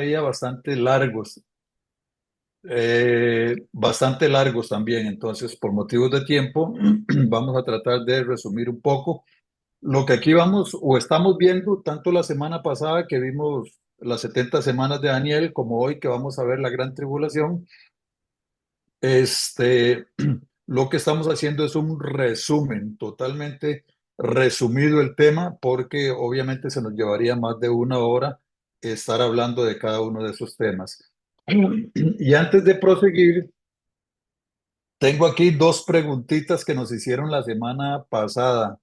día bastante largos también. Entonces, por motivos de tiempo, vamos a tratar de resumir un poco lo que aquí vamos o estamos viendo, tanto la semana pasada que vimos las 70 semanas de Daniel, como hoy que vamos a ver la gran tribulación. Este, lo que estamos haciendo es un resumen, totalmente resumido el tema, porque obviamente se nos llevaría más de una hora estar hablando de cada uno de esos temas. Y antes de proseguir, tengo aquí dos preguntitas que nos hicieron la semana pasada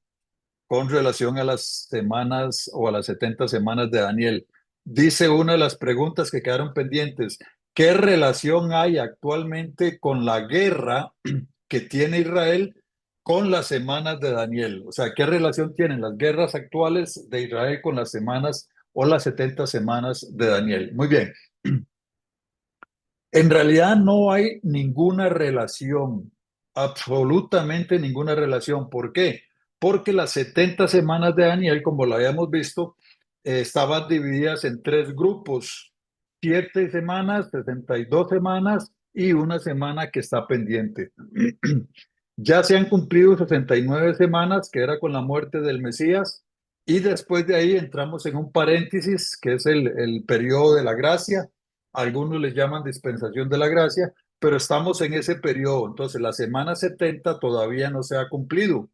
con relación a las semanas o a las 70 semanas de Daniel. Dice una de las preguntas que quedaron pendientes: ¿qué relación hay actualmente con la guerra que tiene Israel con las semanas de Daniel? O sea, ¿qué relación tienen las guerras actuales de Israel con las semanas o las 70 semanas de Daniel? Muy bien. En realidad no hay ninguna relación, absolutamente ninguna relación. ¿Por qué? Porque las 70 semanas de Daniel, como lo habíamos visto, estaban divididas en tres grupos: 7 semanas, 62 semanas y una semana que está pendiente. Ya se han cumplido 69 semanas, que era con la muerte del Mesías, y después de ahí entramos en un paréntesis, que es el periodo de la gracia. Algunos les llaman dispensación de la gracia, pero estamos en ese periodo. Entonces, la semana 70 todavía no se ha cumplido.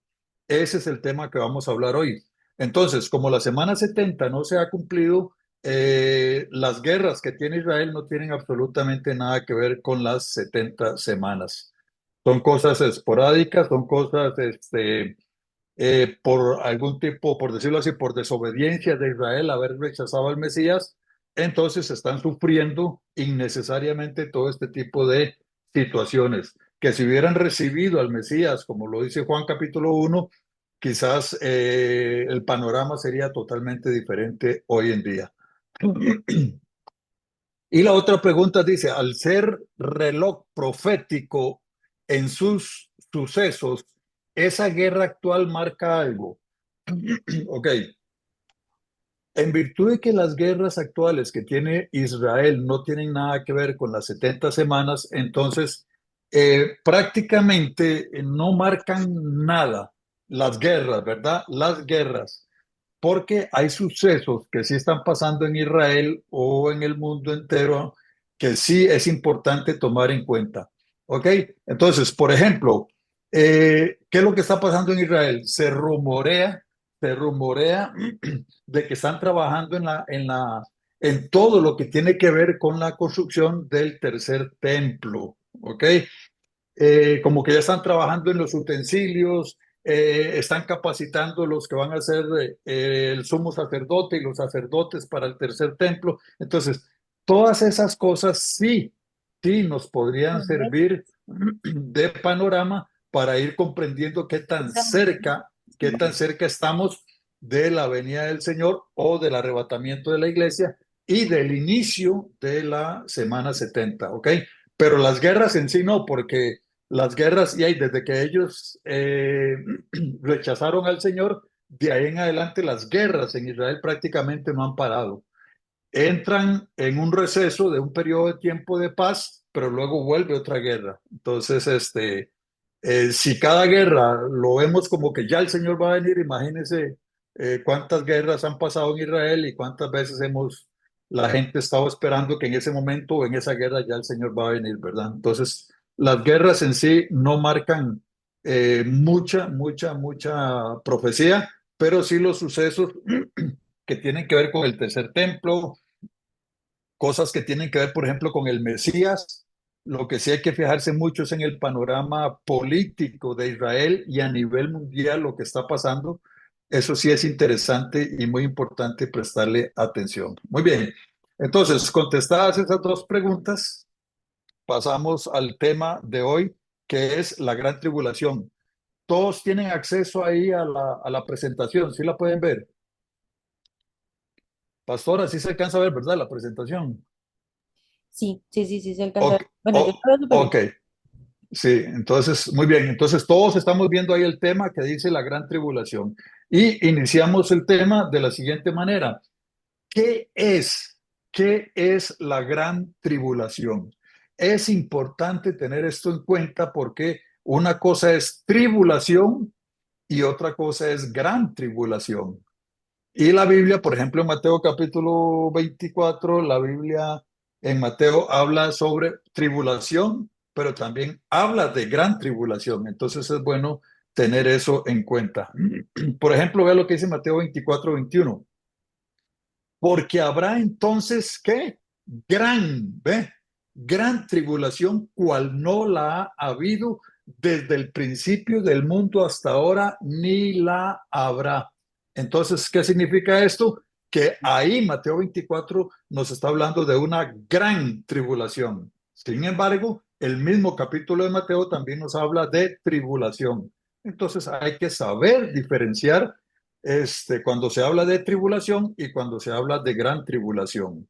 Ese es el tema que vamos a hablar hoy. Entonces, como la semana 70 no se ha cumplido, las guerras que tiene Israel no tienen absolutamente nada que ver con las 70 semanas. Son cosas esporádicas, son cosas por algún tipo, por decirlo así, por desobediencia de Israel, haber rechazado al Mesías. Entonces están sufriendo innecesariamente todo este tipo de situaciones, que si hubieran recibido al Mesías, como lo dice Juan capítulo 1, quizás el panorama sería totalmente diferente hoy en día. Y la otra pregunta dice: al ser reloj profético en sus sucesos, ¿esa guerra actual marca algo? Ok, en virtud de que las guerras actuales que tiene Israel no tienen nada que ver con las 70 semanas, entonces prácticamente no marcan nada las guerras, ¿verdad? Las guerras, porque hay sucesos que sí están pasando en Israel o en el mundo entero que sí es importante tomar en cuenta. ¿Ok? Entonces, por ejemplo, ¿qué es lo que está pasando en Israel? Se rumorea de que están trabajando en todo lo que tiene que ver con la construcción del tercer templo. ¿Ok? Como que ya están trabajando en los utensilios, están capacitando los que van a ser el sumo sacerdote y los sacerdotes para el tercer templo. Entonces, todas esas cosas sí nos podrían Ujú. servir de panorama para ir comprendiendo qué tan cerca estamos de la venida del Señor o del arrebatamiento de la iglesia y del inicio de la semana 70, ¿ok? Pero las guerras en sí no, porque las guerras, y ahí desde que ellos rechazaron al Señor, de ahí en adelante las guerras en Israel prácticamente no han parado. Entran en un receso de un periodo de tiempo de paz, pero luego vuelve otra guerra. Entonces, si cada guerra lo vemos como que ya el Señor va a venir, imagínense cuántas guerras han pasado en Israel y cuántas veces la gente estaba esperando que en ese momento o en esa guerra ya el Señor va a venir, ¿verdad? Entonces, las guerras en sí no marcan mucha profecía, pero sí los sucesos que tienen que ver con el tercer templo, cosas que tienen que ver, por ejemplo, con el Mesías. Lo que sí hay que fijarse mucho es en el panorama político de Israel y a nivel mundial lo que está pasando. Eso sí es interesante y muy importante prestarle atención. Muy bien. Entonces, contestadas esas dos preguntas, pasamos al tema de hoy, que es la gran tribulación. Todos tienen acceso ahí a la presentación, ¿sí la pueden ver? Pastora, sí se alcanza a ver, ¿verdad? La presentación. Sí, sí, sí, sí, se alcanza a Ok, ver. Bueno, yo lo veo súper bien. ok. Sí, entonces, muy bien. Entonces, todos estamos viendo ahí el tema que dice la gran tribulación. Y iniciamos el tema de la siguiente manera. ¿Qué es? ¿Qué es la gran tribulación? Es importante tener esto en cuenta porque una cosa es tribulación y otra cosa es gran tribulación. Y la Biblia, por ejemplo, en Mateo capítulo 24, la Biblia en Mateo habla sobre tribulación, pero también habla de gran tribulación. Entonces es bueno tener eso en cuenta. Por ejemplo, vea lo que dice Mateo 24, 21. Porque habrá entonces, ¿qué? ¿Ve? Gran tribulación, cual no la ha habido desde el principio del mundo hasta ahora, ni la habrá. Entonces, ¿qué significa esto? Que ahí Mateo 24 nos está hablando de una gran tribulación. Sin embargo, el mismo capítulo de Mateo también nos habla de tribulación. Entonces, hay que saber diferenciar cuando se habla de tribulación y cuando se habla de gran tribulación.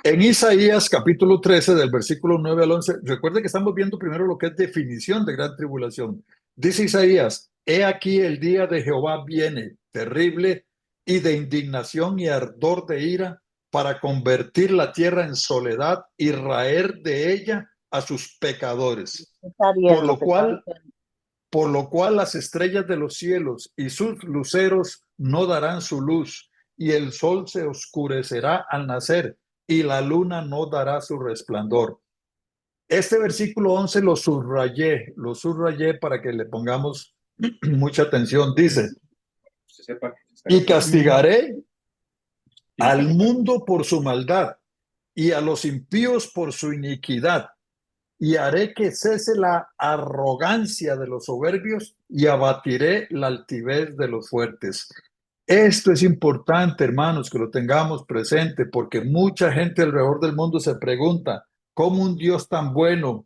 En Isaías capítulo 13, del versículo 9 al 11, recuerde que estamos viendo primero lo que es definición de gran tribulación. Dice Isaías, he aquí el día de Jehová viene, terrible y de indignación y ardor de ira, para convertir la tierra en soledad y raer de ella a sus pecadores. Está Por bien lo lo que está cual diciendo. por lo cual las estrellas de los cielos y sus luceros no darán su luz, y el sol se oscurecerá al nacer, y la luna no dará su resplandor. Este versículo 11 lo subrayé para que le pongamos mucha atención. Dice, y castigaré al mundo por su maldad y a los impíos por su iniquidad, y haré que cese la arrogancia de los soberbios y abatiré la altivez de los fuertes. Esto es importante, hermanos, que lo tengamos presente, porque mucha gente alrededor del mundo se pregunta, ¿cómo un Dios tan bueno,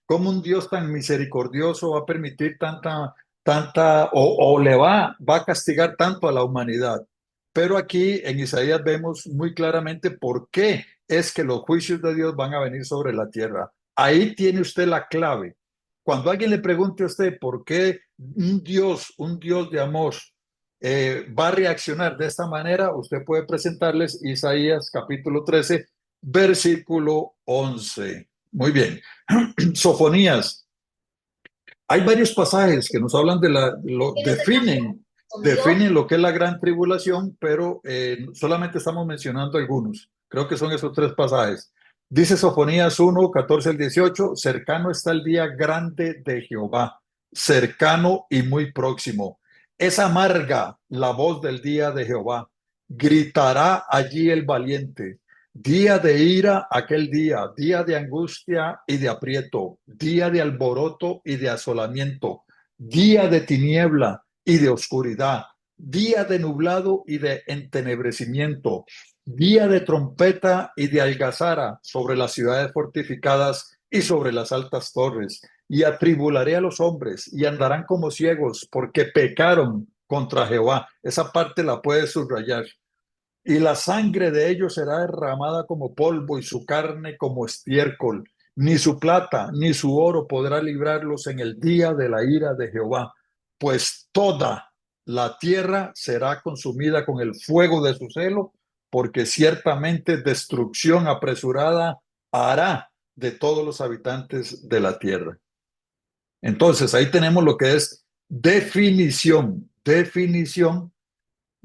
cómo un Dios tan misericordioso va a permitir o le va a castigar tanto a la humanidad? Pero aquí en Isaías vemos muy claramente por qué es que los juicios de Dios van a venir sobre la tierra. Ahí tiene usted la clave. Cuando alguien le pregunte a usted por qué un Dios de amor, va a reaccionar de esta manera, usted puede presentarles Isaías capítulo 13, versículo 11. Muy bien. Sofonías. Hay varios pasajes que nos hablan definen lo que es la gran tribulación, pero solamente estamos mencionando algunos. Creo que son esos tres pasajes. Dice Sofonías 1, 14 al 18, cercano está el día grande de Jehová, cercano y muy próximo. Es amarga la voz del día de Jehová. Gritará allí el valiente. Día de ira aquel día de angustia y de aprieto, día de alboroto y de asolamiento, día de tiniebla y de oscuridad, día de nublado y de entenebrecimiento, día de trompeta y de algazara sobre las ciudades fortificadas y sobre las altas torres. Y atribularé a los hombres y andarán como ciegos porque pecaron contra Jehová. Esa parte la puedes subrayar. Y la sangre de ellos será derramada como polvo y su carne como estiércol. Ni su plata ni su oro podrá librarlos en el día de la ira de Jehová, pues toda la tierra será consumida con el fuego de su celo, porque ciertamente destrucción apresurada hará de todos los habitantes de la tierra. Entonces, ahí tenemos lo que es definición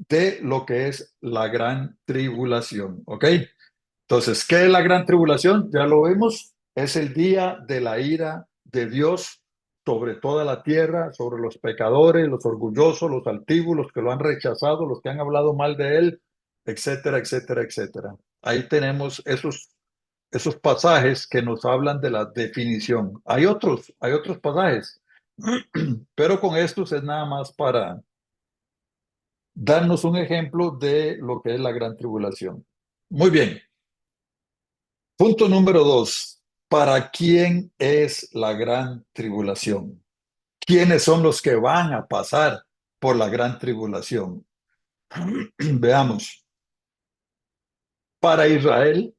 de lo que es la gran tribulación, ¿ok? Entonces, ¿qué es la gran tribulación? Ya lo vemos, es el día de la ira de Dios sobre toda la tierra, sobre los pecadores, los orgullosos, los altivos, los que lo han rechazado, los que han hablado mal de él, etcétera, etcétera, etcétera. Ahí tenemos esos pasajes que nos hablan de la definición. Hay otros pasajes, pero con estos es nada más para darnos un ejemplo de lo que es la gran tribulación. Muy bien. Punto número 2. ¿Para quién es la gran tribulación? ¿Quiénes son los que van a pasar por la gran tribulación? Veamos. Para Israel,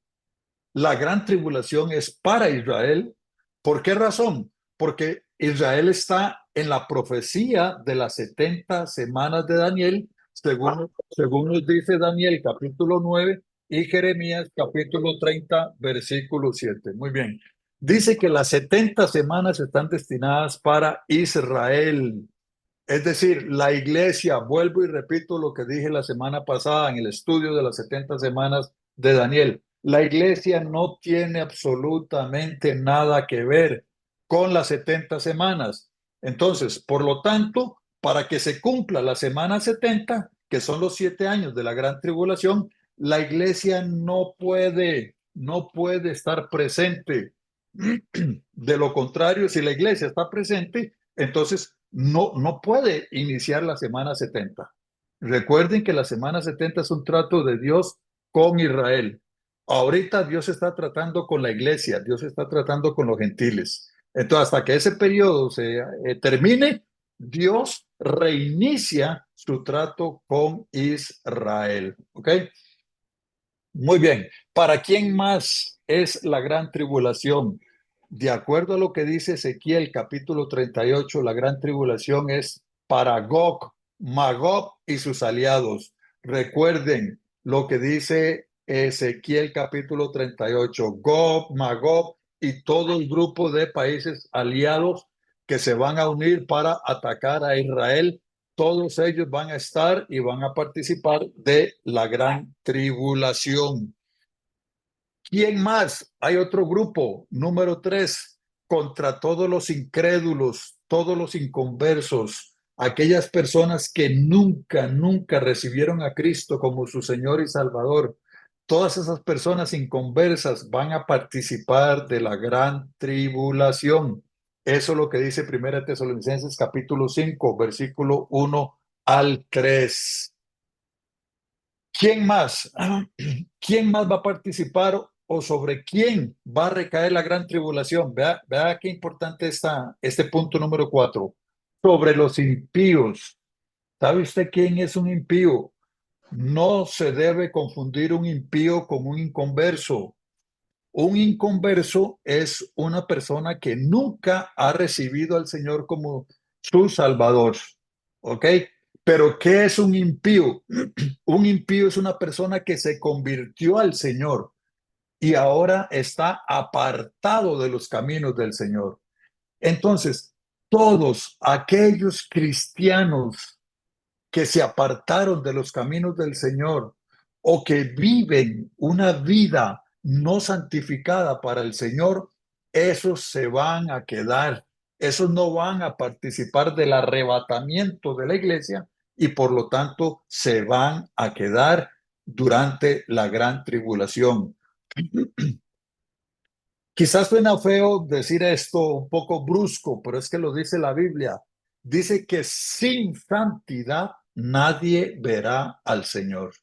la gran tribulación es para Israel. ¿Por qué razón? Porque Israel está en la profecía de las 70 semanas de Daniel, según nos dice Daniel capítulo 9 y Jeremías capítulo 30 versículo 7. Muy bien. Dice que las 70 semanas están destinadas para Israel. Es decir, la iglesia, vuelvo y repito lo que dije la semana pasada en el estudio de las 70 semanas de Daniel, la iglesia no tiene absolutamente nada que ver con las 70 semanas. Entonces, por lo tanto, para que se cumpla la semana 70, que son los 7 años de la gran tribulación, la iglesia no puede estar presente. De lo contrario, si la iglesia está presente, entonces no puede iniciar la semana 70. Recuerden que la semana 70 es un trato de Dios con Israel. Ahorita Dios está tratando con la iglesia, Dios está tratando con los gentiles. Entonces, hasta que ese periodo se termine, Dios reinicia su trato con Israel. ¿Ok? Muy bien. ¿Para quién más es la gran tribulación? De acuerdo a lo que dice Ezequiel capítulo 38, la gran tribulación es para Gog, Magog y sus aliados. Recuerden lo que dice Ezequiel capítulo 38, Gog, Magog y todo el grupo de países aliados que se van a unir para atacar a Israel. Todos ellos van a estar y van a participar de la gran tribulación. ¿Quién más? Hay otro grupo, número 3, contra todos los incrédulos, todos los inconversos, aquellas personas que nunca recibieron a Cristo como su Señor y Salvador. Todas esas personas inconversas van a participar de la gran tribulación. Eso es lo que dice 1 Tesalonicenses capítulo 5, versículo 1 al 3. ¿Quién más? ¿Quién más va a participar o sobre quién va a recaer la gran tribulación? Vea qué importante está este punto número 4. Sobre los impíos. ¿Sabe usted quién es un impío? No se debe confundir un impío con un inconverso. Un inconverso es una persona que nunca ha recibido al Señor como su Salvador. ¿Ok? Pero ¿qué es un impío? Un impío es una persona que se convirtió al Señor y ahora está apartado de los caminos del Señor. Entonces, todos aquellos cristianos que se apartaron de los caminos del Señor o que viven una vida no santificada para el Señor, esos se van a quedar, esos no van a participar del arrebatamiento de la iglesia y por lo tanto se van a quedar durante la gran tribulación. Quizás suena feo decir esto, un poco brusco, pero es que lo dice la Biblia. Dice que sin santidad nadie verá al Señor.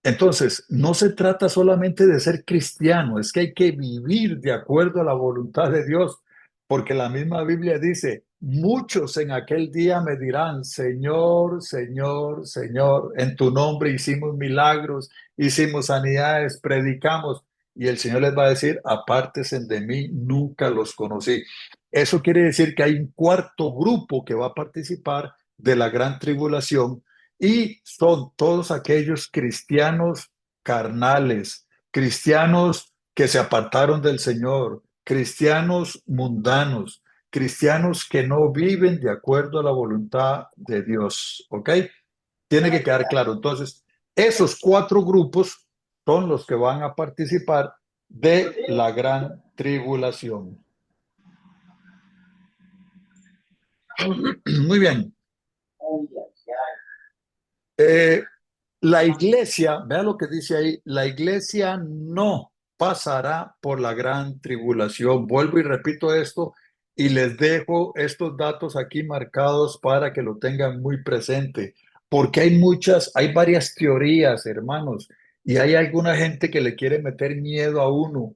Entonces, no se trata solamente de ser cristiano, es que hay que vivir de acuerdo a la voluntad de Dios, porque la misma Biblia dice, muchos en aquel día me dirán, Señor, Señor, Señor, en tu nombre hicimos milagros, hicimos sanidades, predicamos, y el Señor les va a decir, apártense de mí, nunca los conocí. Eso quiere decir que hay un cuarto grupo que va a participar de la gran tribulación y son todos aquellos cristianos carnales, cristianos que se apartaron del Señor, cristianos mundanos, cristianos que no viven de acuerdo a la voluntad de Dios. ¿Ok? Tiene que quedar claro. Entonces, esos cuatro grupos son los que van a participar de la gran tribulación. Muy bien. Eh, La iglesia, vea lo que dice ahí, la iglesia no pasará por la gran tribulación. Vuelvo y repito esto y les dejo estos datos aquí marcados para que lo tengan muy presente, porque hay varias teorías, hermanos, y hay alguna gente que le quiere meter miedo a uno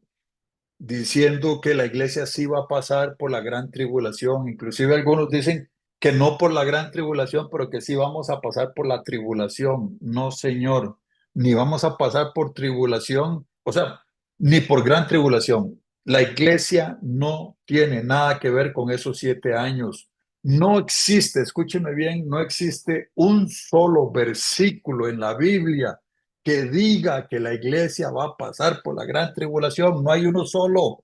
diciendo que la iglesia sí va a pasar por la gran tribulación. Inclusive algunos dicen que no por la gran tribulación, pero que sí vamos a pasar por la tribulación. No, señor, ni vamos a pasar por tribulación, o sea, ni por gran tribulación. La iglesia no tiene nada que ver con esos 7 años. No existe, escúcheme bien, no existe un solo versículo en la Biblia que diga que la iglesia va a pasar por la gran tribulación. No hay uno solo.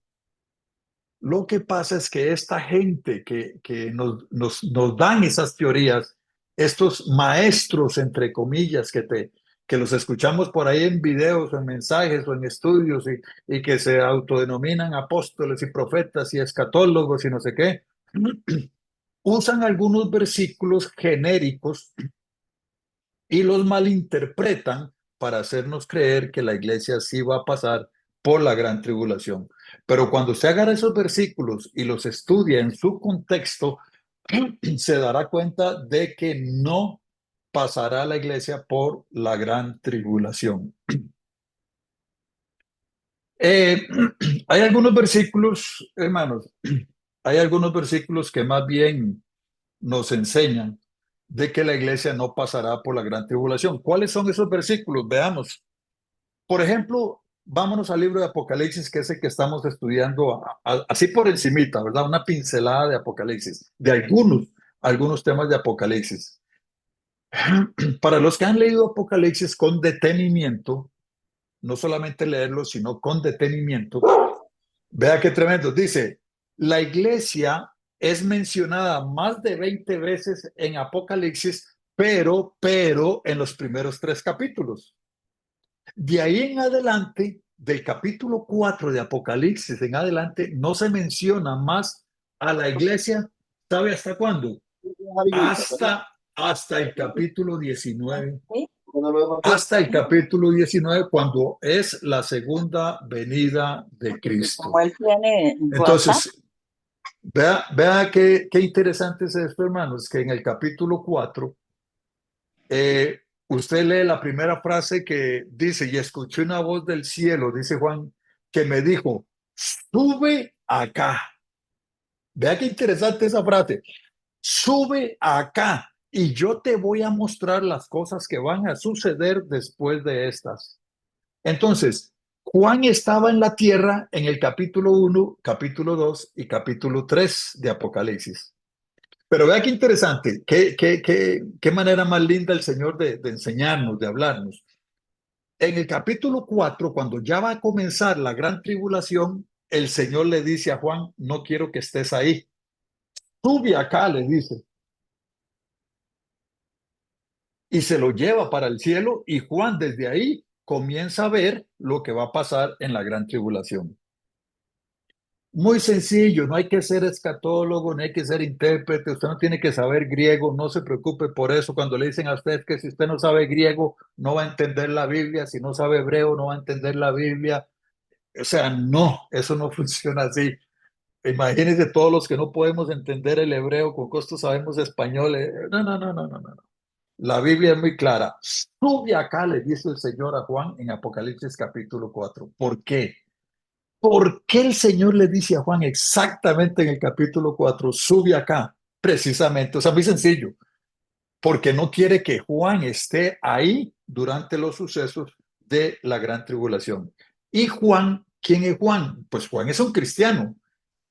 Lo que pasa es que esta gente que nos dan esas teorías, estos maestros, entre comillas, que los escuchamos por ahí en videos o en mensajes o en estudios y que se autodenominan apóstoles y profetas y escatólogos y no sé qué, usan algunos versículos genéricos y los malinterpretan para hacernos creer que la iglesia sí va a pasar por la gran tribulación. Pero cuando usted agarra esos versículos y los estudia en su contexto, se dará cuenta de que no pasará la iglesia por la gran tribulación. Eh, hay algunos versículos, hermanos, hay algunos versículos que más bien nos enseñan de que la iglesia no pasará por la gran tribulación. ¿Cuáles son esos versículos? Veamos. Por ejemplo, vámonos al libro de Apocalipsis, que es el que estamos estudiando así por encimita, ¿verdad? Una pincelada de Apocalipsis, de algunos temas de Apocalipsis. Para los que han leído Apocalipsis con detenimiento, no solamente leerlo, sino con detenimiento, vea qué tremendo. Dice, la iglesia es mencionada más de 20 veces en Apocalipsis, pero en los primeros 3 capítulos. De ahí en adelante, del capítulo 4 de Apocalipsis en adelante, no se menciona más a la iglesia. ¿Sabe hasta cuándo? Hasta el capítulo 19. ¿Sí? Hasta el capítulo 19, cuando es la segunda venida de Como Cristo. él tiene WhatsApp. Entonces, vea qué interesante es esto, hermanos, que en el capítulo 4, usted lee la primera frase que dice, y escuché una voz del cielo, dice Juan, que me dijo, sube acá. Vea qué interesante esa frase, sube acá y yo te voy a mostrar las cosas que van a suceder después de estas. Entonces, Juan estaba en la tierra en el capítulo 1, capítulo 2 y capítulo 3 de Apocalipsis. Pero vea qué interesante, qué manera más linda el Señor de enseñarnos, de hablarnos. En el capítulo 4, cuando ya va a comenzar la gran tribulación, el Señor le dice a Juan, no quiero que estés ahí. Sube acá, le dice. Y se lo lleva para el cielo y Juan desde ahí comienza a ver lo que va a pasar en la gran tribulación. Muy sencillo, no hay que ser escatólogo, no hay que ser intérprete, usted no tiene que saber griego, no se preocupe por eso. Cuando le dicen a usted que si usted no sabe griego, no va a entender la Biblia, si no sabe hebreo, no va a entender la Biblia. O sea, no, eso no funciona así. Imagínense todos los que no podemos entender el hebreo, con costo sabemos español. No, no, no, no, no, no. La Biblia es muy clara. Sube acá, le dice el Señor a Juan en Apocalipsis capítulo 4. ¿Por qué? ¿Por qué el Señor le dice a Juan exactamente en el capítulo 4, sube acá? Precisamente, o sea, muy sencillo, porque no quiere que Juan esté ahí durante los sucesos de la gran tribulación. Y Juan, ¿quién es Juan? Pues Juan es un cristiano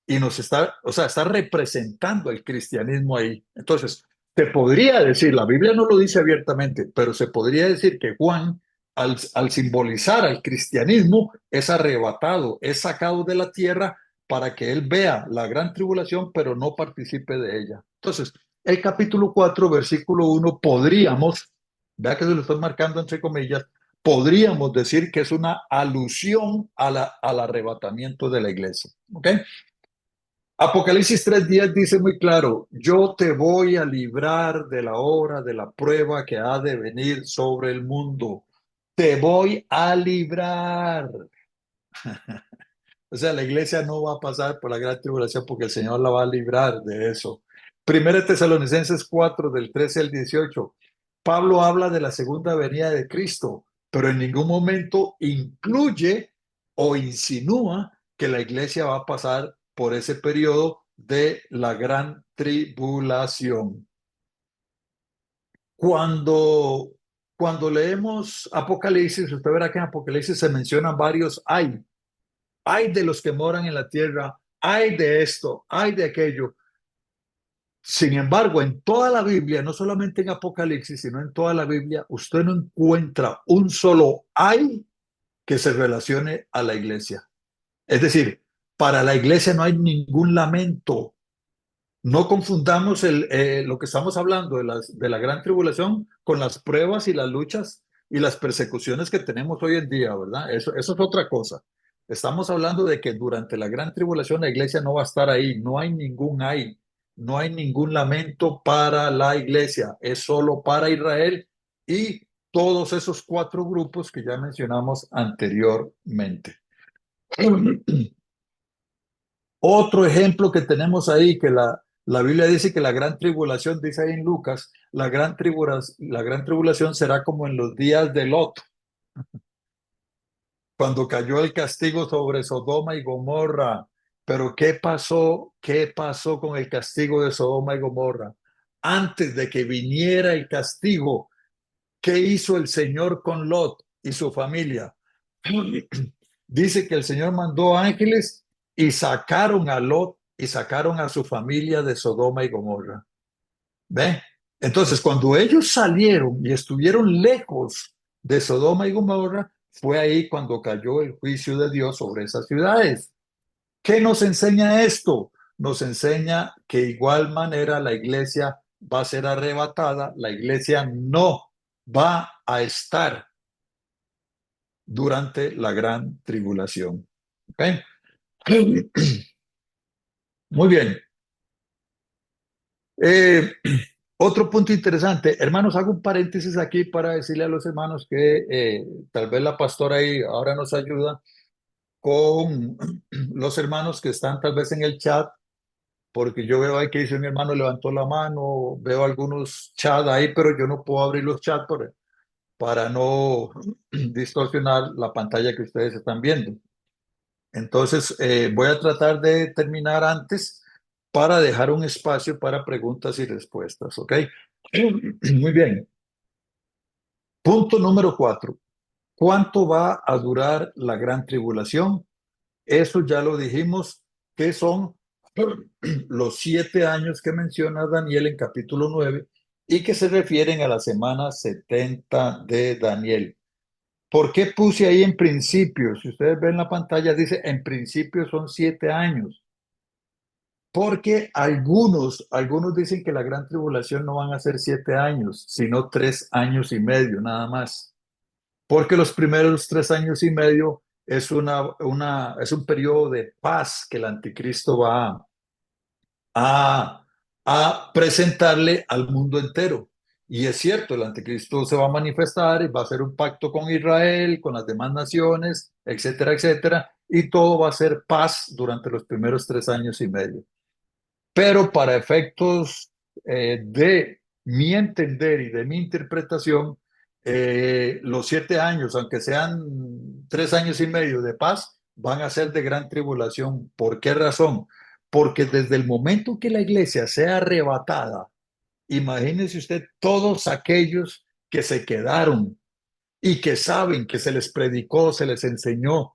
y nos está, o sea, está representando el cristianismo ahí. Entonces, se podría decir, la Biblia no lo dice abiertamente, pero se podría decir que Juan, al simbolizar al cristianismo, es arrebatado, es sacado de la tierra para que él vea la gran tribulación, pero no participe de ella. Entonces, el capítulo 4, versículo 1, podríamos, vea que se lo estoy marcando entre comillas, podríamos decir que es una alusión al arrebatamiento de la iglesia. ¿Ok? Apocalipsis 3:10 dice muy claro, yo te voy a librar de la hora de la prueba que ha de venir sobre el mundo. Te voy a librar. O sea, la iglesia no va a pasar por la gran tribulación porque el Señor la va a librar de eso. Primera Tesalonicenses 4, del 13 al 18. Pablo habla de la segunda venida de Cristo, pero en ningún momento incluye o insinúa que la iglesia va a pasar por ese periodo de la gran tribulación. Cuando, cuando leemos Apocalipsis, usted verá que en Apocalipsis se mencionan varios hay de los que moran en la tierra, hay de esto, hay de aquello. Sin embargo, en toda la Biblia, no solamente en Apocalipsis, sino en toda la Biblia, usted no encuentra un solo ay que se relacione a la iglesia. Es decir, para la iglesia no hay ningún lamento. No confundamos lo que estamos hablando de la gran tribulación con las pruebas y las luchas y las persecuciones que tenemos hoy en día, ¿verdad? Eso es otra cosa. Estamos hablando de que durante la gran tribulación la iglesia no va a estar ahí, no hay ningún lamento para la iglesia, es solo para Israel y todos esos cuatro grupos que ya mencionamos anteriormente. Otro ejemplo que tenemos ahí, que la Biblia dice que la gran tribulación, dice ahí en Lucas, la gran tribulación será como en los días de Lot, cuando cayó el castigo sobre Sodoma y Gomorra. Pero ¿qué pasó? ¿Qué pasó con el castigo de Sodoma y Gomorra? Antes de que viniera el castigo, ¿qué hizo el Señor con Lot y su familia? Dice que el Señor mandó ángeles y sacaron a Lot y sacaron a su familia de Sodoma y Gomorra. ¿Ve? Entonces, cuando ellos salieron y estuvieron lejos de Sodoma y Gomorra, fue ahí cuando cayó el juicio de Dios sobre esas ciudades. ¿Qué nos enseña esto? Nos enseña que de igual manera la iglesia va a ser arrebatada, la iglesia no va a estar durante la gran tribulación. ¿Okay? Muy bien. Eh, Otro punto interesante, hermanos, hago un paréntesis aquí para decirle a los hermanos que tal vez la pastora ahí ahora nos ayuda con los hermanos que están tal vez en el chat, porque yo veo ahí que dice mi hermano levantó la mano, veo algunos chats ahí, pero yo no puedo abrir los chats para no distorsionar la pantalla que ustedes están viendo. Entonces, voy a tratar de terminar antes para dejar un espacio para preguntas y respuestas, ¿ok? Muy bien. Punto número 4. ¿Cuánto va a durar la gran tribulación? Eso ya lo dijimos, que son los 7 años que menciona Daniel en capítulo 9 y que se refieren a la semana 70 de Daniel. ¿Por qué puse ahí en principio? Si ustedes ven la pantalla, dice en principio son 7 años. Porque algunos dicen que la gran tribulación no van a ser 7 años, sino 3 años y medio, nada más. Porque los primeros 3 años y medio es un periodo de paz que el anticristo va a, a presentarle al mundo entero. Y es cierto, el anticristo se va a manifestar y va a hacer un pacto con Israel, con las demás naciones, etcétera, etcétera, y todo va a ser paz durante los primeros 3 años y medio. Pero para efectos de mi entender y de mi interpretación, los 7 años, aunque sean 3 años y medio de paz, van a ser de gran tribulación. ¿Por qué razón? Porque desde el momento que la iglesia sea arrebatada, imagínese usted todos aquellos que se quedaron y que saben que se les predicó, se les enseñó.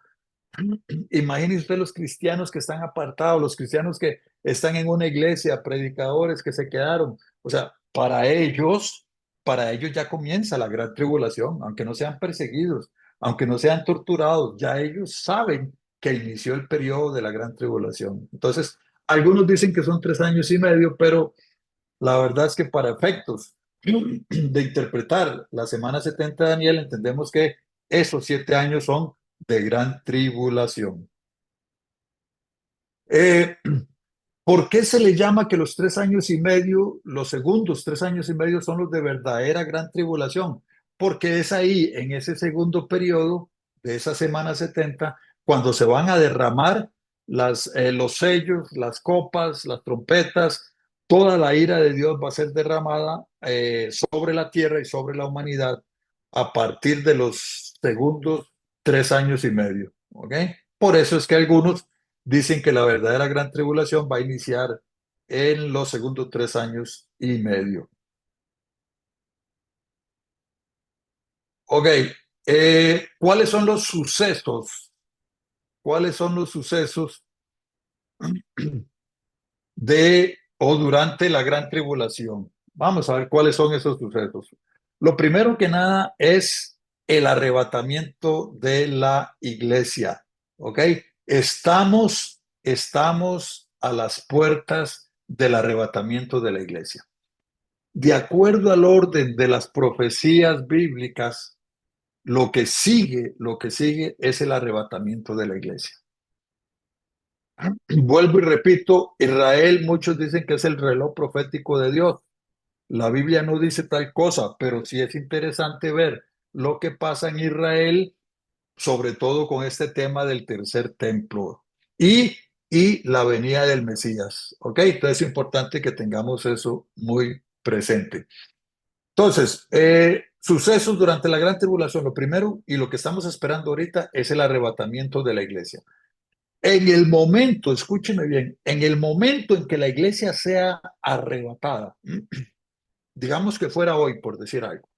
Imagínese usted los cristianos que están apartados, los cristianos que están en una iglesia, predicadores que se quedaron. O sea, para ellos ya comienza la gran tribulación, aunque no sean perseguidos, aunque no sean torturados, ya ellos saben que inició el periodo de la gran tribulación. Entonces, algunos dicen que son 3 años y medio, pero la verdad es que para efectos de interpretar la semana 70 de Daniel, entendemos que esos 7 años son de gran tribulación. Eh, ¿Por qué se le llama que los 3 años y medio, los segundos 3 años y medio son los de verdadera gran tribulación? Porque es ahí, en ese segundo periodo de esa semana 70 cuando se van a derramar los sellos, las copas, las trompetas, toda la ira de Dios va a ser derramada sobre la tierra y sobre la humanidad a partir de los segundos 3 años y medio. ¿Ok? Por eso es que algunos dicen que la verdadera gran tribulación va a iniciar en los segundos 3 años y medio. Ok, ¿cuáles son los sucesos? ¿Cuáles son los sucesos de o durante la gran tribulación. Vamos a ver cuáles son esos sucesos. Lo primero que nada es el arrebatamiento de la iglesia, ¿ok? Estamos a las puertas del arrebatamiento de la iglesia. De acuerdo al orden de las profecías bíblicas, lo que sigue es el arrebatamiento de la iglesia. Vuelvo y repito, Israel, muchos dicen que es el reloj profético de Dios. La Biblia no dice tal cosa, pero sí es interesante ver lo que pasa en Israel, sobre todo con este tema del tercer templo y, y la venida del Mesías. ¿Ok? Entonces es importante que tengamos eso muy presente. Entonces, sucesos durante la gran tribulación. Lo primero y lo que estamos esperando ahorita es el arrebatamiento de la iglesia. En el momento, escúcheme bien, en el momento en que la iglesia sea arrebatada, digamos que fuera hoy, por decir algo,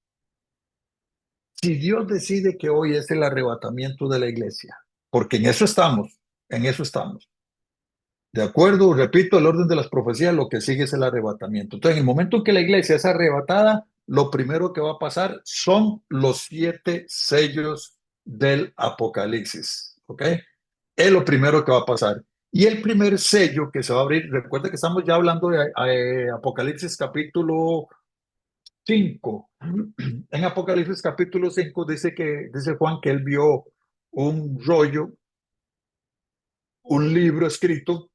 si Dios decide que hoy es el arrebatamiento de la iglesia, porque en eso estamos. De acuerdo, repito, el orden de las profecías, lo que sigue es el arrebatamiento. Entonces, en el momento en que la iglesia es arrebatada, lo primero que va a pasar son los 7 sellos del Apocalipsis, ¿ok? Es lo primero que va a pasar. Y el primer sello que se va a abrir, recuerda que estamos ya hablando de Apocalipsis capítulo 5. En Apocalipsis capítulo 5 dice Juan que él vio un rollo, un libro escrito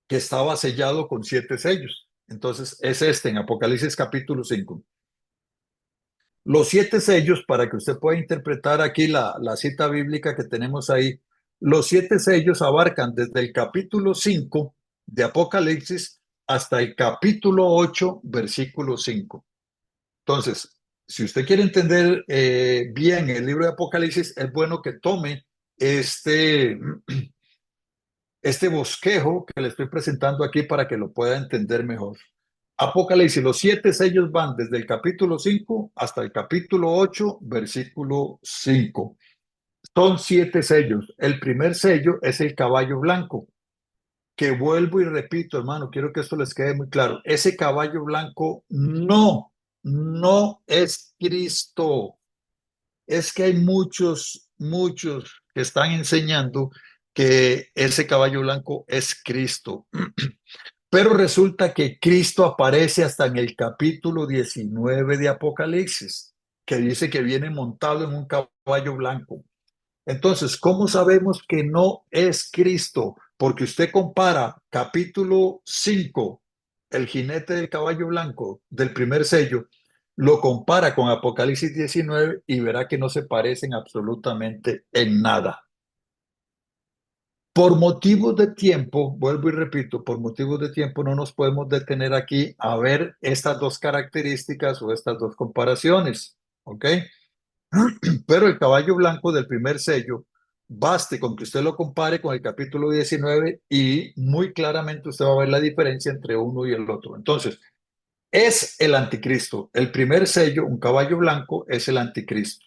que estaba sellado con 7 sellos. Entonces es este en Apocalipsis capítulo 5. Los 7 sellos, para que usted pueda interpretar aquí la cita bíblica que tenemos ahí, los 7 sellos abarcan desde el capítulo 5 de Apocalipsis hasta el capítulo 8, versículo 5. Entonces, si usted quiere entender bien el libro de Apocalipsis, es bueno que tome este, este bosquejo que le estoy presentando aquí para que lo pueda entender mejor. Apocalipsis, los 7 sellos van desde el capítulo 5 hasta el capítulo 8, versículo 5. Son 7 sellos. El primer sello es el caballo blanco, que vuelvo y repito, hermano, quiero que esto les quede muy claro. Ese caballo blanco no es Cristo. Es que hay muchos que están enseñando que ese caballo blanco es Cristo. Pero resulta que Cristo aparece hasta en el capítulo 19 de Apocalipsis, que dice que viene montado en un caballo blanco. Entonces, ¿cómo sabemos que no es Cristo? Porque usted compara capítulo 5, el jinete del caballo blanco del primer sello, lo compara con Apocalipsis 19 y verá que no se parecen absolutamente en nada. Por motivos de tiempo, vuelvo y repito, por motivos de tiempo no nos podemos detener aquí a ver estas dos características o estas dos comparaciones, ¿ok? Pero el caballo blanco del primer sello, baste con que usted lo compare con el capítulo 19 y muy claramente usted va a ver la diferencia entre uno y el otro. Entonces, es el anticristo. El primer sello, un caballo blanco, es el anticristo,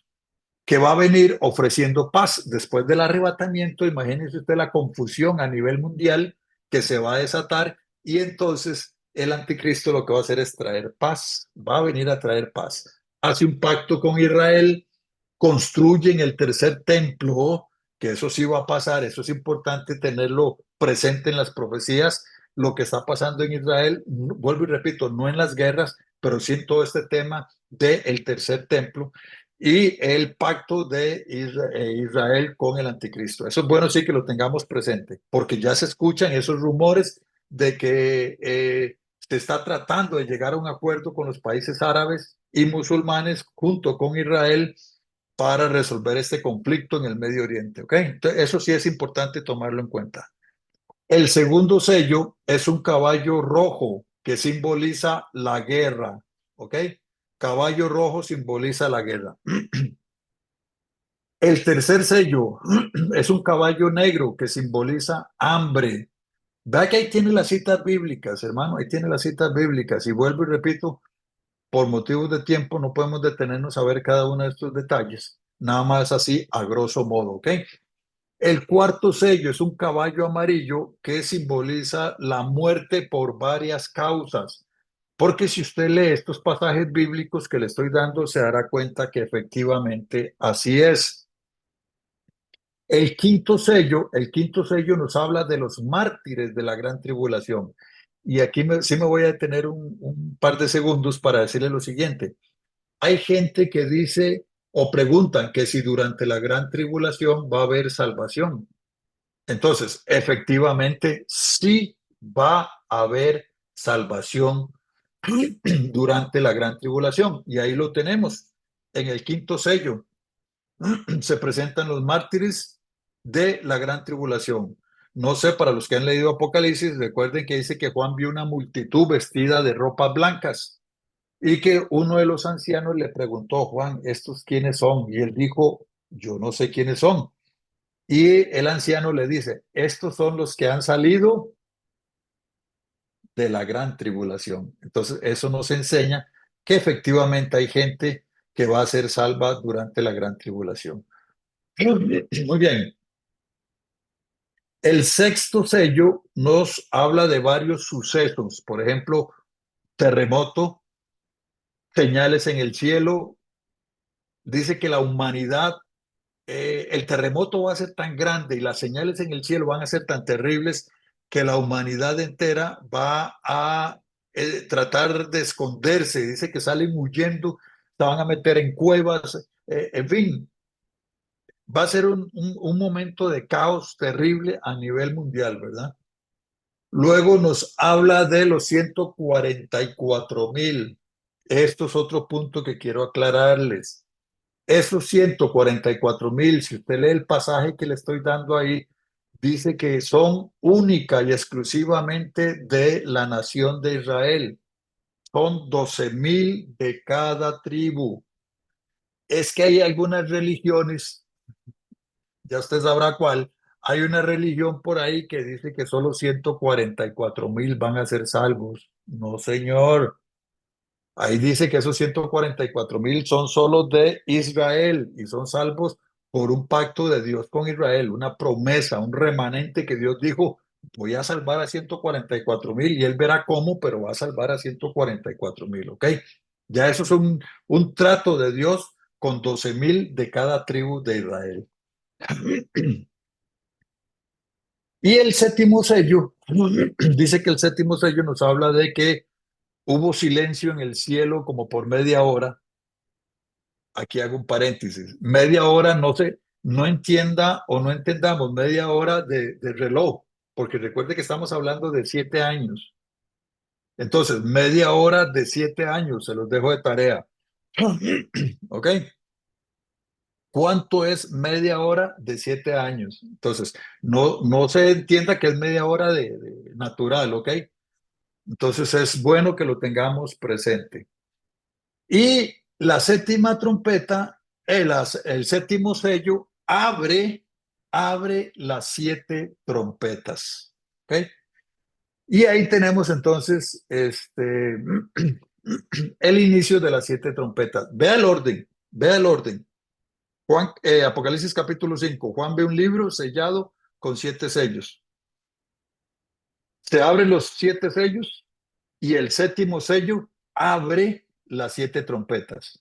que va a venir ofreciendo paz después del arrebatamiento. Imagínese usted la confusión a nivel mundial que se va a desatar y entonces el anticristo lo que va a hacer es traer paz, va a venir a traer paz. Hace un pacto con Israel, construyen el tercer templo, que eso sí va a pasar, eso es importante tenerlo presente en las profecías, lo que está pasando en Israel, vuelvo y repito, no en las guerras, pero sí en todo este tema del tercer templo y el pacto de Israel con el anticristo. Eso es bueno sí que lo tengamos presente, porque ya se escuchan esos rumores de que se está tratando de llegar a un acuerdo con los países árabes y musulmanes junto con Israel para resolver este conflicto en el Medio Oriente. ¿Ok? Entonces, eso sí es importante tomarlo en cuenta. El segundo sello es un caballo rojo que simboliza la guerra. ¿Ok? Caballo rojo simboliza la guerra. El tercer sello es un caballo negro que simboliza hambre. Vea que ahí tiene las citas bíblicas, hermano, ahí tiene las citas bíblicas. Y vuelvo y repito, por motivos de tiempo no podemos detenernos a ver cada uno de estos detalles. Nada más así, a grosso modo, ¿ok? El cuarto sello es un caballo amarillo que simboliza la muerte por varias causas. Porque si usted lee estos pasajes bíblicos que le estoy dando, se dará cuenta que efectivamente así es. El quinto sello nos habla de los mártires de la gran tribulación. Y aquí sí me voy a detener un par de segundos para decirle lo siguiente. Hay gente que dice o preguntan que si durante la gran tribulación va a haber salvación. Entonces, efectivamente, sí va a haber salvación durante la gran tribulación. Y ahí lo tenemos. En el quinto sello se presentan los mártires de la gran tribulación. No sé, para los que han leído Apocalipsis, recuerden que dice que Juan vio una multitud vestida de ropas blancas y que uno de los ancianos le preguntó, Juan, ¿estos quiénes son? Y él dijo, yo no sé quiénes son. Y el anciano le dice, estos son los que han salido de la gran tribulación. Entonces, eso nos enseña que efectivamente hay gente que va a ser salva durante la gran tribulación. Muy bien. El sexto sello nos habla de varios sucesos, por ejemplo, terremoto, señales en el cielo. Dice que la humanidad, el terremoto va a ser tan grande y las señales en el cielo van a ser tan terribles que la humanidad entera va a tratar de esconderse. Dice que salen huyendo, se van a meter en cuevas, en fin, va a ser un momento de caos terrible a nivel mundial, ¿verdad? Luego nos habla de los 144,000. Esto es otro punto que quiero aclararles. Esos 144,000, si usted lee el pasaje que le estoy dando ahí, dice que son única y exclusivamente de la nación de Israel. Son 12,000 de cada tribu. Es que hay algunas religiones, ya usted sabrá cuál, hay una religión por ahí que dice que solo 144,000 van a ser salvos. No, señor. Ahí dice que esos 144,000 son solo de Israel y son salvos por un pacto de Dios con Israel, una promesa, un remanente que Dios dijo, voy a salvar a 144,000 y él verá cómo, pero va a salvar a 144,000, ¿ok? Ya eso es un trato de Dios con 12,000 de cada tribu de Israel. Y el séptimo sello, dice que el séptimo sello nos habla de que hubo silencio en el cielo como por media hora. Aquí hago un paréntesis. Media hora, no sé, no entienda o no entendamos media hora de reloj, porque recuerde que estamos hablando de 7 años. Entonces, media hora de 7 años, se los dejo de tarea. ¿Ok? ¿Cuánto es media hora de 7 años? Entonces, no se entienda que es media hora de natural, ¿ok? Entonces es bueno que lo tengamos presente. Y la séptima trompeta, el séptimo sello, abre las 7 trompetas. ¿Ok? Y ahí tenemos entonces el inicio de las 7 trompetas. Vea el orden, vea el orden. Juan, Apocalipsis capítulo 5. Juan ve un libro sellado con 7 sellos. Se abren los 7 sellos y el séptimo sello abre las 7 trompetas.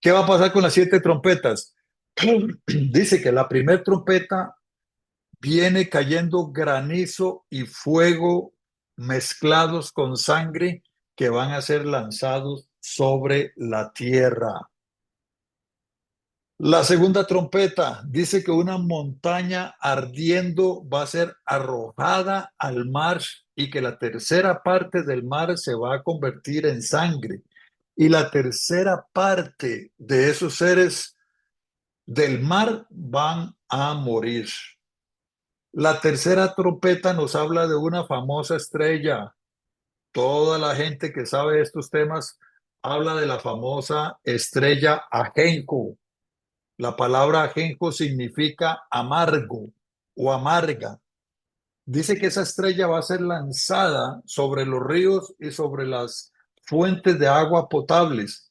¿Qué va a pasar con las 7 trompetas? Dice que la primera trompeta viene cayendo granizo y fuego mezclados con sangre que van a ser lanzados sobre la tierra. La segunda trompeta dice que una montaña ardiendo va a ser arrojada al mar y que la tercera parte del mar se va a convertir en sangre. Y la tercera parte de esos seres del mar van a morir. La tercera trompeta nos habla de una famosa estrella. Toda la gente que sabe estos temas habla de la famosa estrella Ajenjo. La palabra ajenjo significa amargo o amarga. Dice que esa estrella va a ser lanzada sobre los ríos y sobre las fuentes de agua potables.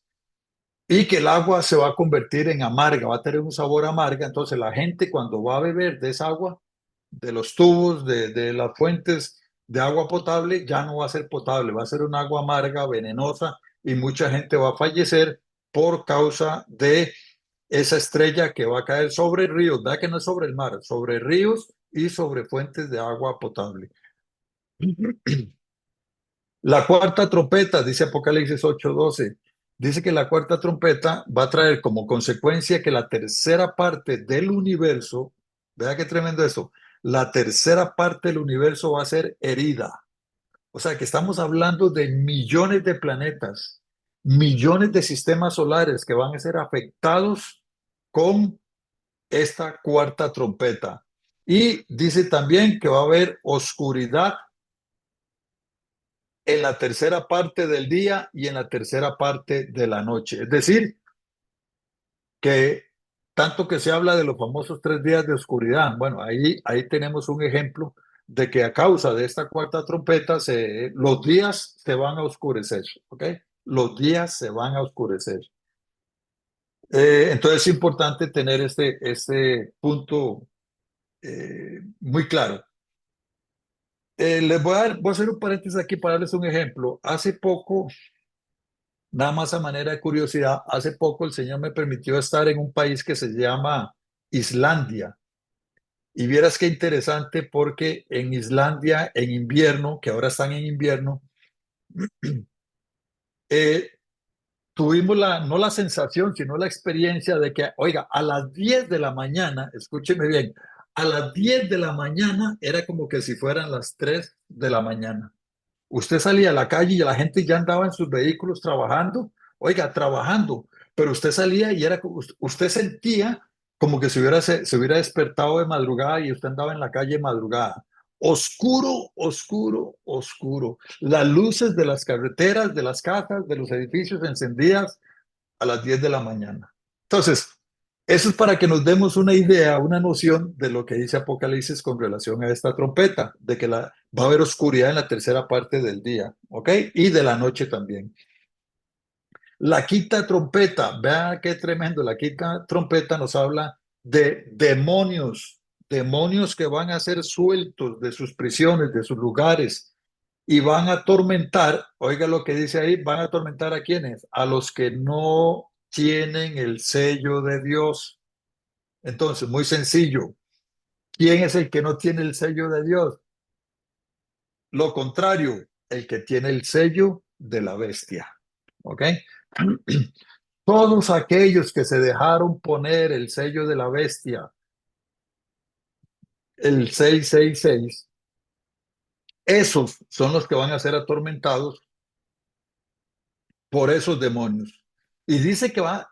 y que el agua se va a convertir en amarga, va a tener un sabor amarga. Entonces la gente cuando va a beber de esa agua, de los tubos, de las fuentes de agua potable, ya no va a ser potable, va a ser un agua amarga, venenosa, y mucha gente va a fallecer por causa de esa estrella que va a caer sobre ríos, ¿verdad que no es sobre el mar? Sobre ríos y sobre fuentes de agua potable. La cuarta trompeta, dice Apocalipsis 8:12, dice que la cuarta trompeta va a traer como consecuencia que la tercera parte del universo, vea qué tremendo eso, la tercera parte del universo va a ser herida. O sea que estamos hablando de millones de planetas, millones de sistemas solares que van a ser afectados con esta cuarta trompeta. Y dice también que va a haber oscuridad en la tercera parte del día y en la tercera parte de la noche. Es decir, que tanto que se habla de los famosos 3 días de oscuridad, bueno, ahí tenemos un ejemplo de que a causa de esta cuarta trompeta los días se van a oscurecer, ¿ok? Los días se van a oscurecer. Entonces es importante tener este punto muy claro. Voy a hacer un paréntesis aquí para darles un ejemplo. Hace poco, nada más a manera de curiosidad, hace poco el Señor me permitió estar en un país que se llama Islandia. Y vieras qué interesante porque en Islandia, en invierno, que ahora están en invierno, eh, tuvimos no la sensación, sino la experiencia de que, oiga, a las 10 de la mañana, escúcheme bien, a las 10 de la mañana era como que si fueran las 3 de la mañana. Usted salía a la calle y la gente ya andaba en sus vehículos trabajando, oiga, trabajando, pero usted salía y era como, usted sentía como que se hubiera despertado de madrugada y usted andaba en la calle de madrugada. Oscuro, oscuro, oscuro. Las luces de las carreteras, de las casas, de los edificios encendidas a las 10 de la mañana. Entonces, eso es para que nos demos una idea, una noción de lo que dice Apocalipsis con relación a esta trompeta, de que va a haber oscuridad en la tercera parte del día, ¿ok? Y de la noche también. La quinta trompeta, vea qué tremendo, la quinta trompeta nos habla de demonios, demonios que van a ser sueltos de sus prisiones, de sus lugares, y van a atormentar, oiga lo que dice ahí, van a atormentar a quienes, a los que no tienen el sello de Dios. Entonces, muy sencillo, ¿quién es el que no tiene el sello de Dios? Lo contrario, el que tiene el sello de la bestia. ¿Ok? Todos aquellos que se dejaron poner el sello de la bestia, el 666, esos son los que van a ser atormentados por esos demonios. Y dice que va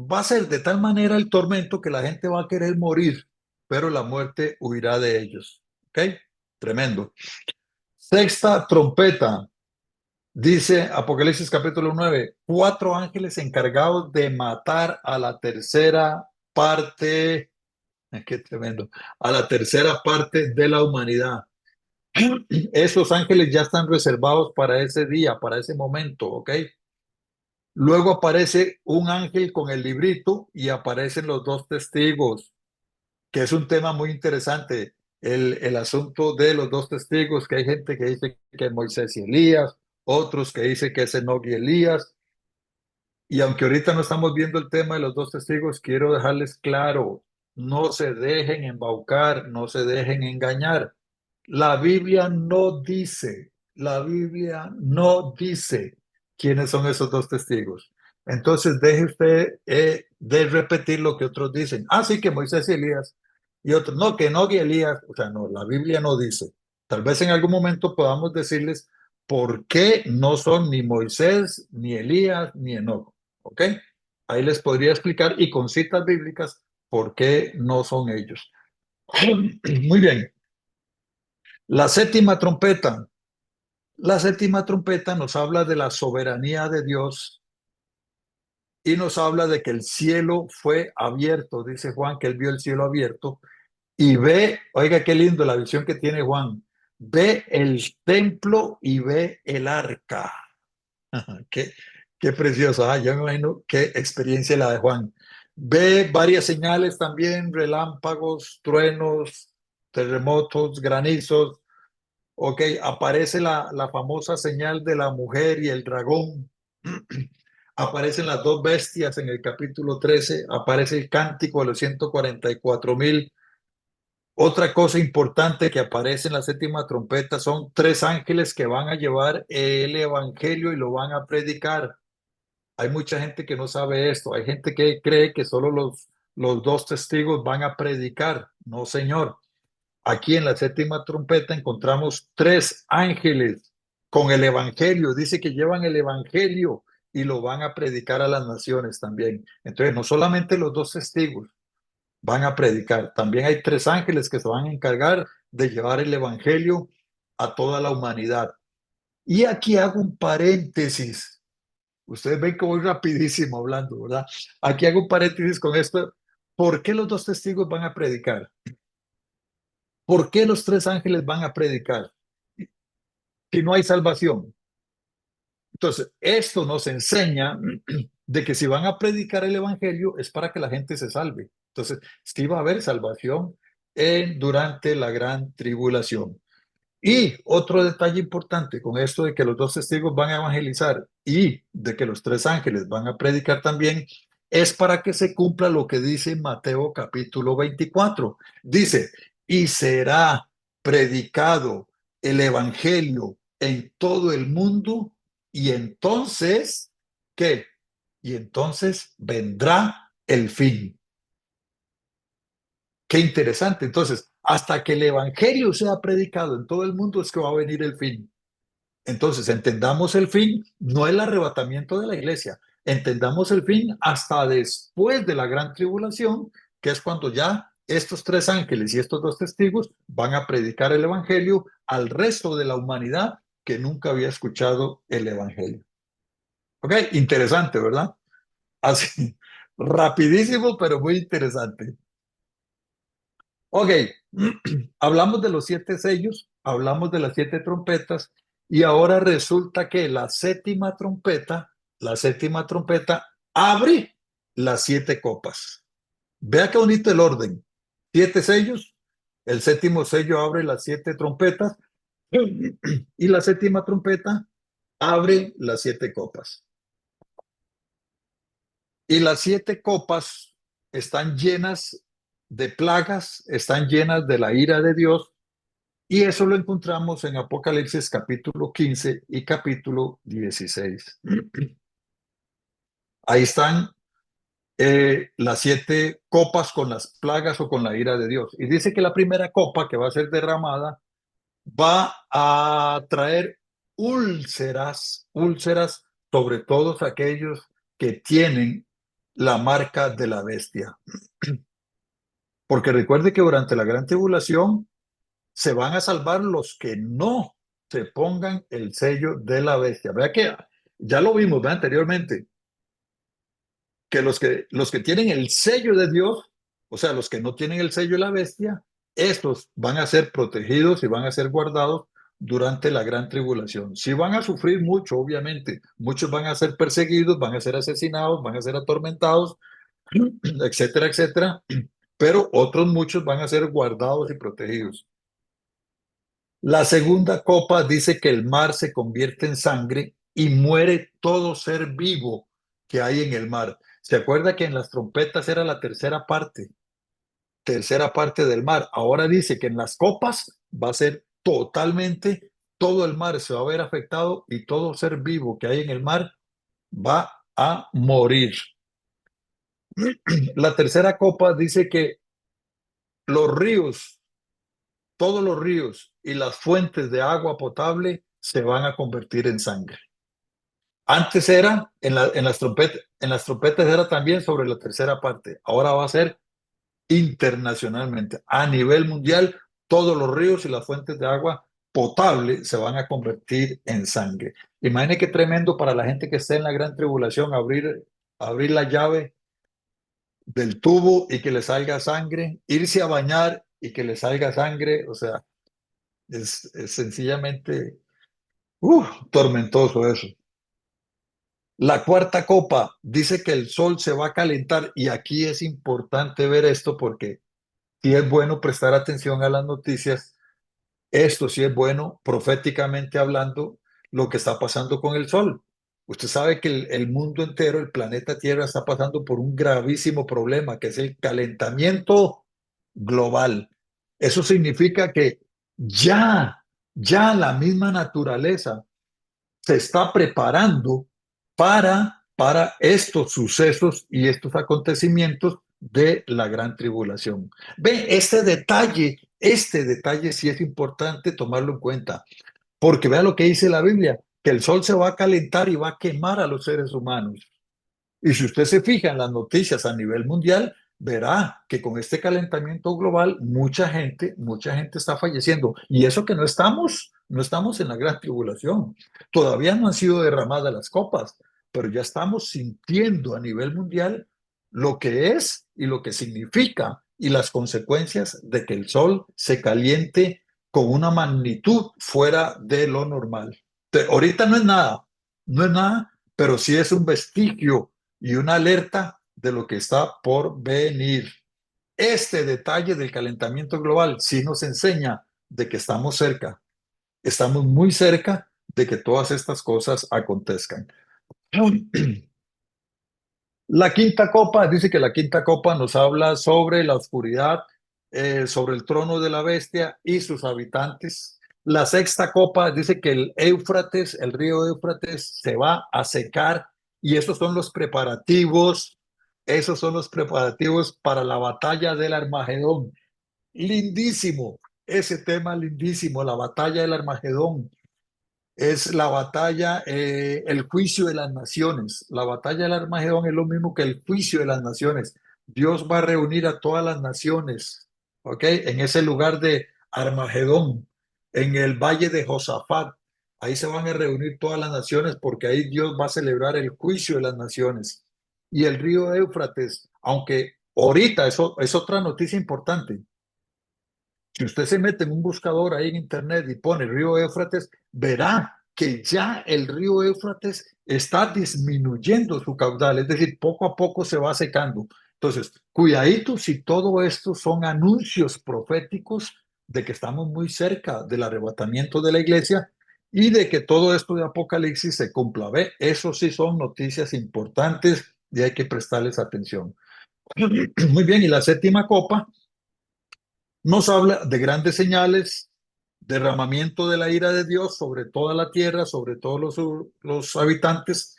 a ser de tal manera el tormento que la gente va a querer morir, pero la muerte huirá de ellos. ¿Ok? Tremendo. Sexta trompeta, dice Apocalipsis capítulo 9, 4 ángeles encargados de matar a la tercera parte, qué tremendo, a la tercera parte de la humanidad. Esos ángeles ya están reservados para ese día, para ese momento, ¿ok? Luego aparece un ángel con el librito y aparecen los dos testigos, que es un tema muy interesante, el asunto de los dos testigos, que hay gente que dice que es Moisés y Elías, otros que dicen que es Enoc y Elías, y aunque ahorita no estamos viendo el tema de los dos testigos, quiero dejarles claro, no se dejen embaucar, no se dejen engañar. La Biblia no dice quiénes son esos dos testigos. Entonces deje usted de repetir lo que otros dicen. Ah, sí, que Moisés y Elías. Y otros, no, que no, que Elías. O sea, no, la Biblia no dice. Tal vez en algún momento podamos decirles por qué no son ni Moisés, ni Elías, ni Enoc. ¿Ok? Ahí les podría explicar y con citas bíblicas por qué no son ellos. Muy bien. La séptima trompeta. La séptima trompeta nos habla de la soberanía de Dios y nos habla de que el cielo fue abierto. Dice Juan que él vio el cielo abierto y ve, oiga qué lindo la visión que tiene Juan, ve el templo y ve el arca. ¿Qué, Qué precioso. Ah, yo me imagino qué experiencia la de Juan. Ve varias señales también, relámpagos, truenos, terremotos, granizos. Ok, aparece la famosa señal de la mujer y el dragón. Aparecen las dos bestias en el capítulo 13. Aparece el cántico de los 144.000. Otra cosa importante que aparece en la séptima trompeta son tres ángeles que van a llevar el evangelio y lo van a predicar. Hay mucha gente que no sabe esto. Hay gente que cree que solo los dos testigos van a predicar. No, señor. Aquí en la séptima trompeta encontramos tres ángeles con el evangelio. Dice que llevan el evangelio y lo van a predicar a las naciones también. Entonces, no solamente los dos testigos van a predicar, también hay tres ángeles que se van a encargar de llevar el evangelio a toda la humanidad. Y aquí hago un paréntesis. Ustedes ven que voy rapidísimo hablando, ¿verdad? Aquí hago un paréntesis con esto. ¿Por qué los dos testigos van a predicar? ¿Por qué los tres ángeles van a predicar si no hay salvación? Entonces, esto nos enseña de que si van a predicar el evangelio es para que la gente se salve. Entonces, sí va a haber salvación durante la gran tribulación. Y otro detalle importante con esto de que los dos testigos van a evangelizar y de que los tres ángeles van a predicar también, es para que se cumpla lo que dice Mateo capítulo 24. Dice, y será predicado el evangelio en todo el mundo y entonces, ¿qué? Y entonces vendrá el fin. Qué interesante. Entonces, hasta que el evangelio sea predicado en todo el mundo es que va a venir el fin. Entonces, entendamos el fin, no el arrebatamiento de la iglesia. Entendamos el fin hasta después de la gran tribulación, que es cuando ya estos tres ángeles y estos dos testigos van a predicar el evangelio al resto de la humanidad que nunca había escuchado el evangelio. Ok, interesante, ¿verdad? Así, rapidísimo, pero muy interesante. Ok, hablamos de los siete sellos, hablamos de las siete trompetas y ahora resulta que la séptima trompeta abre las siete copas. Vea qué bonito el orden. Siete sellos, el séptimo sello abre las siete trompetas y la séptima trompeta abre las siete copas. Y las siete copas están llenas de plagas, están llenas de la ira de Dios. Y eso lo encontramos en Apocalipsis capítulo 15 y capítulo 16. Ahí están las siete copas con las plagas o con la ira de Dios. Y dice que la primera copa que va a ser derramada va a traer úlceras sobre todos aquellos que tienen la marca de la bestia. Porque recuerde que durante la gran tribulación se van a salvar los que no se pongan el sello de la bestia. Vea que ya lo vimos, ¿verdad? Anteriormente, que los que tienen el sello de Dios, o sea, los que no tienen el sello de la bestia, estos van a ser protegidos y van a ser guardados durante la gran tribulación. Sí van a sufrir mucho, obviamente. Muchos van a ser perseguidos, van a ser asesinados, van a ser atormentados, etcétera, etcétera. Pero otros muchos van a ser guardados y protegidos. La segunda copa dice que el mar se convierte en sangre y muere todo ser vivo que hay en el mar. ¿Se acuerda que en las trompetas era la tercera parte del mar? Ahora dice que en las copas va a ser totalmente, todo el mar se va a ver afectado y todo ser vivo que hay en el mar va a morir. La tercera copa dice que los ríos, todos los ríos y las fuentes de agua potable se van a convertir en sangre. Antes era, en las trompetas era también sobre la tercera parte. Ahora va a ser internacionalmente. A nivel mundial, todos los ríos y las fuentes de agua potable se van a convertir en sangre. Imagine qué tremendo para la gente que está en la gran tribulación abrir la llave del tubo y que le salga sangre, irse a bañar y que le salga sangre. O sea, es sencillamente tormentoso eso. La cuarta copa dice que el sol se va a calentar y aquí es importante ver esto porque sí es bueno prestar atención a las noticias. Esto sí es bueno, proféticamente hablando, lo que está pasando con el sol. Usted sabe que el mundo entero, el planeta Tierra, está pasando por un gravísimo problema, que es el calentamiento global. Eso significa que ya, ya la misma naturaleza se está preparando para estos sucesos y estos acontecimientos de la gran tribulación. Ve, este detalle sí es importante tomarlo en cuenta, porque vea lo que dice la Biblia, que el sol se va a calentar y va a quemar a los seres humanos. Y si usted se fija en las noticias a nivel mundial, verá que con este calentamiento global mucha gente está falleciendo. Y eso que no estamos en la gran tribulación. Todavía no han sido derramadas las copas, pero ya estamos sintiendo a nivel mundial lo que es y lo que significa y las consecuencias de que el sol se caliente con una magnitud fuera de lo normal. Ahorita no es nada, pero sí es un vestigio y una alerta de lo que está por venir. Este detalle del calentamiento global sí nos enseña de que estamos muy cerca de que todas estas cosas acontezcan. La quinta copa, dice que la quinta copa nos habla sobre la oscuridad, sobre el trono de la bestia y sus habitantes. La sexta copa dice que el río Éufrates, se va a secar y esos son los preparativos para la batalla del Armagedón. Lindísimo, ese tema lindísimo, la batalla del Armagedón. Es la batalla, el juicio de las naciones. La batalla del Armagedón es lo mismo que el juicio de las naciones. Dios va a reunir a todas las naciones, ¿ok? En ese lugar de Armagedón, en el valle de Josafat. Ahí se van a reunir todas las naciones porque ahí Dios va a celebrar el juicio de las naciones. Y el río Éufrates, aunque ahorita, eso es otra noticia importante. Si usted se mete en un buscador ahí en internet y pone río Éufrates, verá que ya el río Éufrates está disminuyendo su caudal, es decir, poco a poco se va secando. Entonces, cuidadito si todo esto son anuncios proféticos de que estamos muy cerca del arrebatamiento de la iglesia y de que todo esto de Apocalipsis se cumpla. ¿Ve? Eso sí son noticias importantes y hay que prestarles atención. Muy bien, y la séptima copa nos habla de grandes señales, derramamiento de la ira de Dios sobre toda la tierra, sobre todos los habitantes,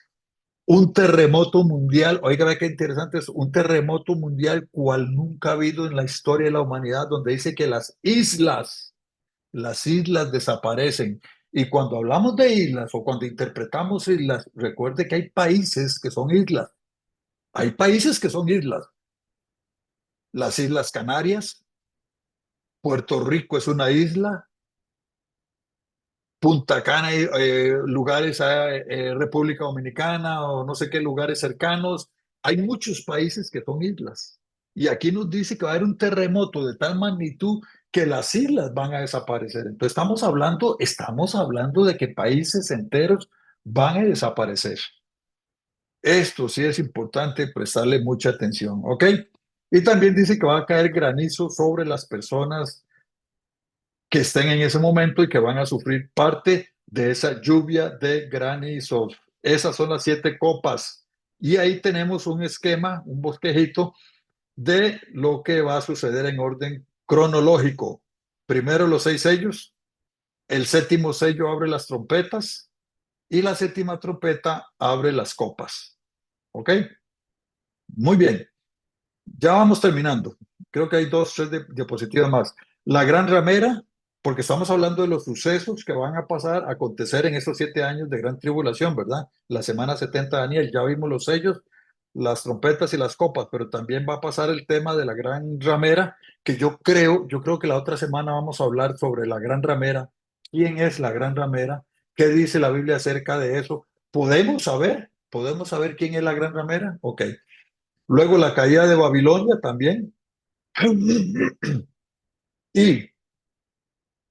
un terremoto mundial. Oiga, ve qué interesante es, un terremoto mundial cual nunca ha habido en la historia de la humanidad, donde dice que las islas desaparecen. Y cuando hablamos de islas o cuando interpretamos islas, recuerde que hay países que son islas. Hay países que son islas. Las Islas Canarias, Puerto Rico es una isla, Punta Cana, lugares, República Dominicana o no sé qué lugares cercanos. Hay muchos países que son islas. Y aquí nos dice que va a haber un terremoto de tal magnitud que las islas van a desaparecer. Entonces estamos hablando de que países enteros van a desaparecer. Esto sí es importante prestarle mucha atención, ¿ok? Y también dice que va a caer granizo sobre las personas que estén en ese momento y que van a sufrir parte de esa lluvia de granizo. Esas son las siete copas. Y ahí tenemos un esquema, un bosquejito de lo que va a suceder en orden cronológico. Primero los seis sellos, el séptimo sello abre las trompetas y la séptima trompeta abre las copas. ¿Ok? Muy bien, ya vamos terminando. Creo que hay dos, tres diapositivas más. La gran ramera, porque estamos hablando de los sucesos que van a pasar, a acontecer en estos 7 años de gran tribulación, ¿verdad? La semana 70 de Daniel, ya vimos los sellos, las trompetas y las copas, pero también va a pasar el tema de la gran ramera, que yo creo que la otra semana vamos a hablar sobre la gran ramera. ¿Quién es la gran ramera? ¿Qué dice la Biblia acerca de eso? ¿Podemos saber quién es la gran ramera? Ok. Luego la caída de Babilonia también. ¿Y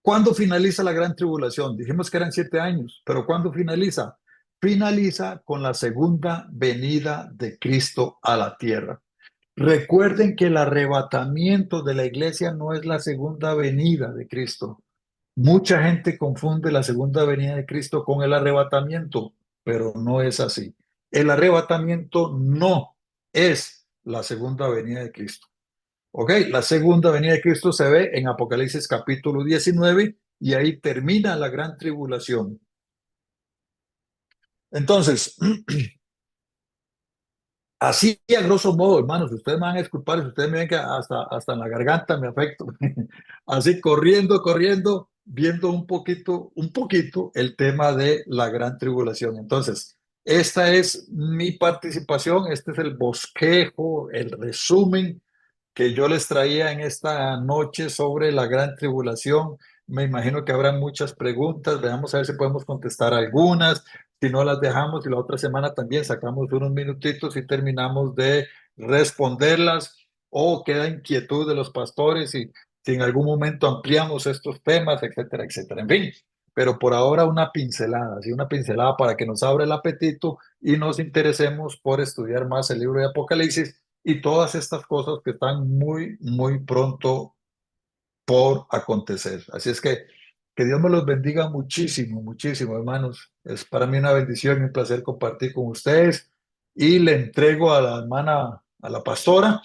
cuándo finaliza la gran tribulación? Dijimos que eran 7 años, pero ¿cuándo finaliza? finaliza con la segunda venida de Cristo a la tierra. Recuerden que el arrebatamiento de la iglesia no es la segunda venida de Cristo. Mucha gente confunde la segunda venida de Cristo con el arrebatamiento, pero no es así. El arrebatamiento no es la segunda venida de Cristo. ¿Ok? La segunda venida de Cristo se ve en Apocalipsis capítulo 19 y ahí termina la gran tribulación. Entonces, así a grosso modo, hermanos, ustedes me van a disculpar si ustedes me ven que hasta en la garganta me afecto. Así corriendo, viendo un poquito el tema de la gran tribulación. Entonces, esta es mi participación, este es el bosquejo, el resumen que yo les traía en esta noche sobre la gran tribulación. Me imagino que habrá muchas preguntas, veamos a ver si podemos contestar algunas, si no las dejamos y la otra semana también sacamos unos minutitos y terminamos de responderlas o queda inquietud de los pastores y si en algún momento ampliamos estos temas, etcétera, etcétera. En fin, pero por ahora una pincelada, ¿sí? Una pincelada para que nos abra el apetito y nos interesemos por estudiar más el libro de Apocalipsis y todas estas cosas que están muy pronto por acontecer. Así es que Dios me los bendiga muchísimo, hermanos. Es para mí una bendición y un placer compartir con ustedes y le entrego a la hermana, a la pastora,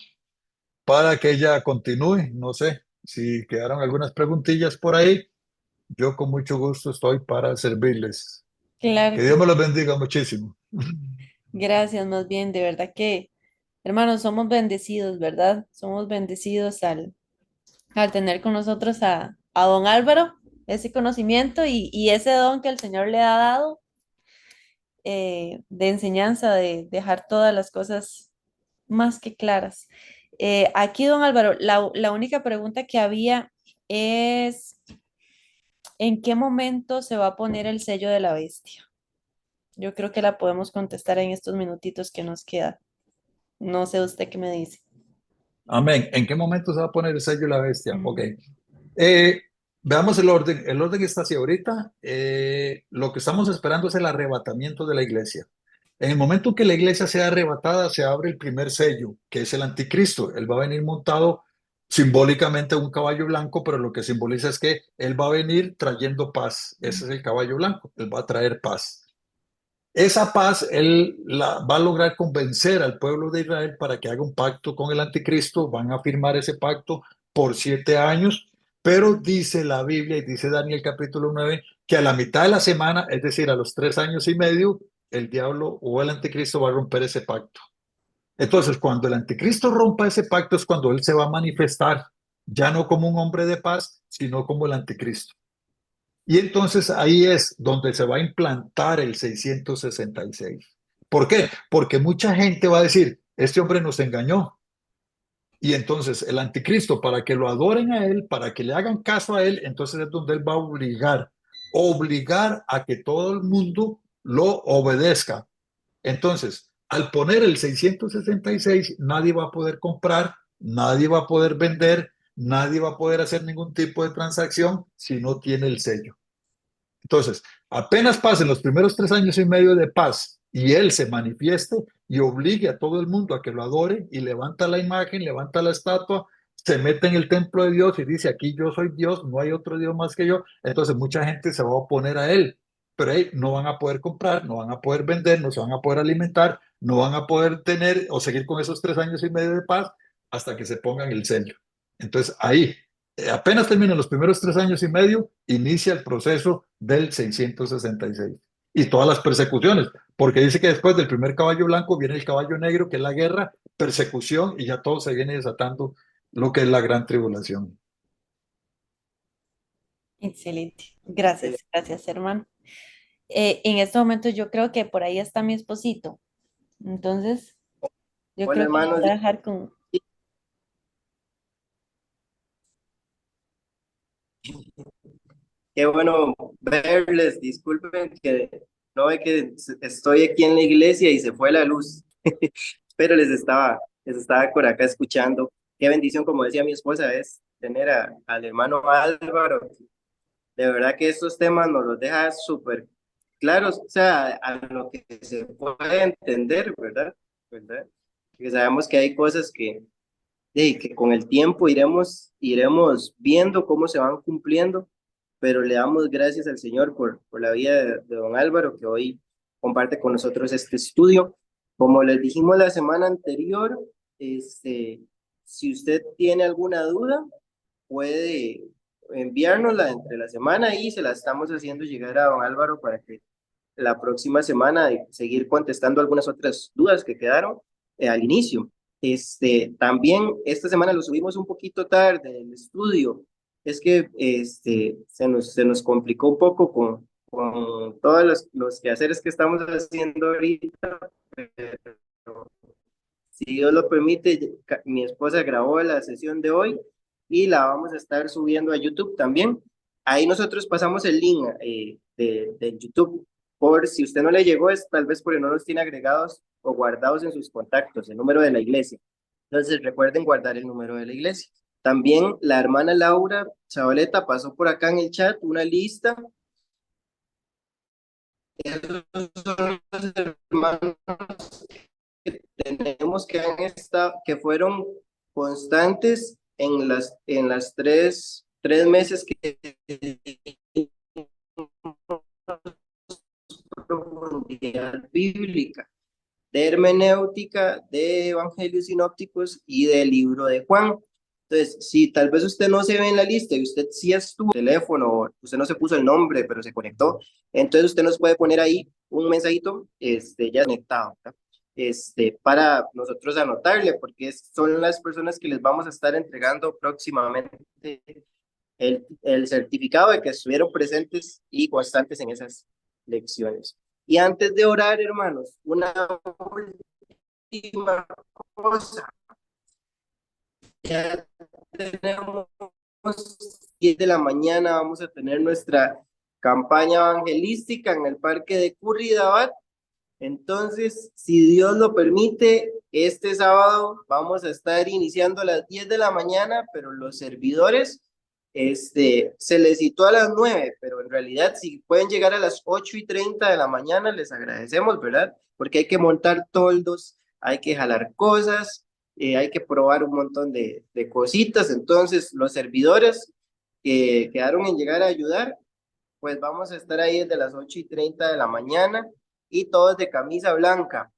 para que ella continúe. No sé si quedaron algunas preguntillas por ahí. Yo con mucho gusto estoy para servirles. Que Claro que Dios me sí. los bendiga muchísimo. Gracias, más bien, de verdad que, hermanos, somos bendecidos, ¿verdad? Somos bendecidos al tener con nosotros a don Álvaro, ese conocimiento y ese don que el Señor le ha dado de enseñanza, de dejar todas las cosas más que claras. Aquí, don Álvaro, la única pregunta que había es, ¿en qué momento se va a poner el sello de la bestia? Yo creo que la podemos contestar en estos minutitos que nos quedan. No sé usted qué me dice. Amén. ¿En qué momento se va a poner el sello de la bestia? Ok. Ujú. Eh, Veamos el orden. El orden está así ahorita. Lo que estamos esperando es el arrebatamiento de la iglesia. En el momento que la iglesia sea arrebatada, se abre el primer sello, que es el anticristo. Él va a venir montado simbólicamente en un caballo blanco, pero lo que simboliza es que él va a venir trayendo paz. Ese es el caballo blanco. Él va a traer paz. Esa paz él va a lograr convencer al pueblo de Israel para que haga un pacto con el anticristo. Van a firmar ese pacto por 7 años, pero dice la Biblia y dice Daniel capítulo 9 que a la mitad de la semana, es decir, a los 3 años y medio, el diablo o el anticristo va a romper ese pacto. Entonces, cuando el anticristo rompa ese pacto es cuando él se va a manifestar, ya no como un hombre de paz, sino como el anticristo. Y entonces ahí es donde se va a implantar el 666. ¿Por qué? Porque mucha gente va a decir, este hombre nos engañó. Y entonces el anticristo, para que lo adoren a él, para que le hagan caso a él, entonces es donde él va a obligar a que todo el mundo lo obedezca. Entonces, al poner el 666, nadie va a poder comprar, nadie va a poder vender, nadie va a poder hacer ningún tipo de transacción si no tiene el sello. Entonces, apenas pasen los primeros 3 años y medio de paz y él se manifieste y obligue a todo el mundo a que lo adore y levanta la imagen, levanta la estatua, se mete en el templo de Dios y dice, aquí yo soy Dios, no hay otro Dios más que yo, entonces mucha gente se va a oponer a él, pero ahí no van a poder comprar, no van a poder vender, no se van a poder alimentar, no van a poder tener o seguir con esos 3 años y medio de paz hasta que se pongan el sello. Entonces ahí apenas terminan los primeros 3 años y medio, inicia el proceso del 666 y todas las persecuciones, porque dice que después del primer caballo blanco viene el caballo negro, que es la guerra, persecución, y ya todo se viene desatando lo que es la gran tribulación. Excelente. Gracias, gracias, hermano. En este momento yo creo que por ahí está mi esposito. Entonces, yo Bueno, creo que lo hermanos, voy a dejar con... qué bueno verles. Disculpen que no ve que estoy aquí en la iglesia y se fue la luz, pero les estaba por acá escuchando. Qué bendición, como decía mi esposa, es tener al hermano Álvaro. De verdad que estos temas nos los deja súper claros, o sea, a lo que se puede entender, ¿verdad? ¿Verdad? Porque sabemos que hay cosas que con el tiempo iremos viendo cómo se van cumpliendo, pero le damos gracias al Señor por la vida de don Álvaro, que hoy comparte con nosotros este estudio. Como les dijimos la semana anterior, si usted tiene alguna duda, puede enviárnosla entre la semana y se la estamos haciendo llegar a don Álvaro para que la próxima semana seguir contestando algunas otras dudas que quedaron al inicio. También esta semana lo subimos un poquito tarde el estudio. Es que se nos complicó un poco con todos los quehaceres que estamos haciendo ahorita, pero si Dios lo permite, mi esposa grabó la sesión de hoy y la vamos a estar subiendo a YouTube también. Ahí nosotros pasamos el link de YouTube, por si usted no le llegó, es tal vez porque no los tiene agregados o guardados en sus contactos, el número de la iglesia. Entonces recuerden guardar el número de la iglesia. También la hermana Laura Chavaleta pasó por acá en el chat una lista. Esos son los hermanos que tenemos que fueron constantes en las tres meses que profundidad bíblica, de hermenéutica, de evangelios sinópticos y del libro de Juan. Entonces, si tal vez usted no se ve en la lista y usted sí estuvo en el teléfono, usted no se puso el nombre, pero se conectó, entonces usted nos puede poner ahí un mensajito, ya conectado, ¿verdad? Para nosotros anotarle, porque son las personas que les vamos a estar entregando próximamente el certificado de que estuvieron presentes y constantes en esas lecciones. Y antes de orar, hermanos, una última cosa. Ya tenemos 10 de la mañana, vamos a tener nuestra campaña evangelística en el parque de Curridabat. Entonces, si Dios lo permite, este sábado vamos a estar iniciando a las 10 de la mañana, pero los servidores, se les citó a las 9, pero en realidad si pueden llegar a las 8:30 de la mañana, les agradecemos, ¿verdad? Porque hay que montar toldos, hay que jalar cosas, hay que probar un montón de cositas. Entonces, los servidores que quedaron en llegar a ayudar, pues vamos a estar ahí desde las 8:30 de la mañana y todos de camisa blanca,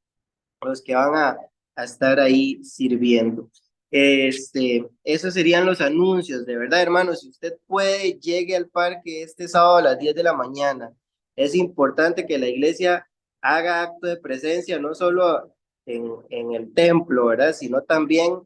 los que van a estar ahí sirviendo. Esos serían los anuncios, de verdad, hermanos. Si usted puede, llegue al parque este sábado a las 10 de la mañana. Es importante que la iglesia haga acto de presencia, no solo en el templo, ¿verdad? Sino también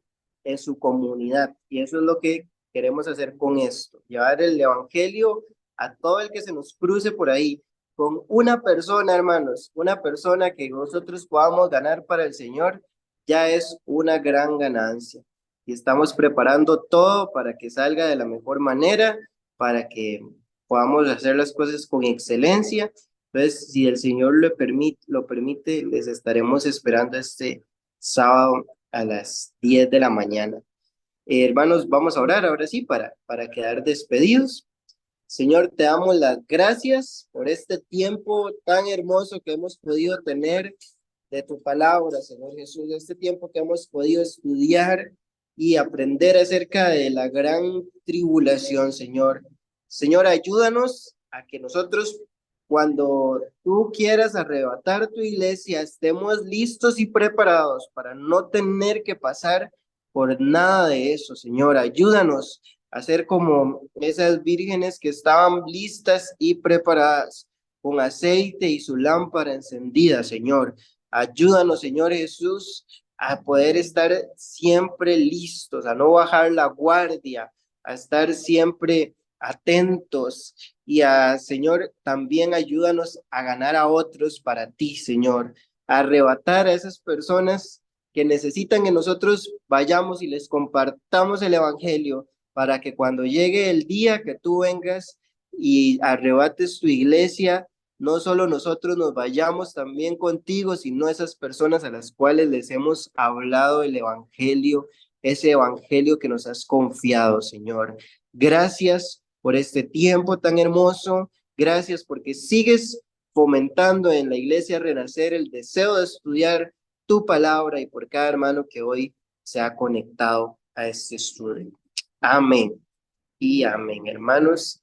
en su comunidad. Y eso es lo que queremos hacer con esto, llevar el evangelio a todo el que se nos cruce por ahí. Con una persona, hermanos, una persona que nosotros podamos ganar para el Señor, ya es una gran ganancia. Y estamos preparando todo para que salga de la mejor manera, para que podamos hacer las cosas con excelencia. Entonces, si el Señor lo permite, les estaremos esperando este sábado a las 10 de la mañana. Hermanos, vamos a orar ahora sí para quedar despedidos. Señor, te damos las gracias por este tiempo tan hermoso que hemos podido tener de tu palabra, Señor Jesús, este tiempo que hemos podido estudiar y aprender acerca de la gran tribulación, Señor. Señor, ayúdanos a que nosotros, cuando tú quieras arrebatar tu iglesia, estemos listos y preparados para no tener que pasar por nada de eso, Señor. Ayúdanos a ser como esas vírgenes que estaban listas y preparadas con aceite y su lámpara encendida, Señor. Ayúdanos, Señor Jesús, a poder estar siempre listos, a no bajar la guardia, a estar siempre atentos y Señor, también ayúdanos a ganar a otros para ti, Señor, a arrebatar a esas personas que necesitan que nosotros vayamos y les compartamos el evangelio para que cuando llegue el día que tú vengas y arrebates tu iglesia, no solo nosotros nos vayamos también contigo, sino esas personas a las cuales les hemos hablado el evangelio, ese evangelio que nos has confiado, Señor. Gracias por este tiempo tan hermoso. Gracias porque sigues fomentando en la iglesia Renacer el deseo de estudiar tu palabra y por cada hermano que hoy se ha conectado a este estudio. Amén y amén, hermanos.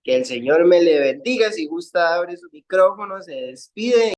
Que el Señor me le bendiga. Si gusta, abre su micrófono, se despide.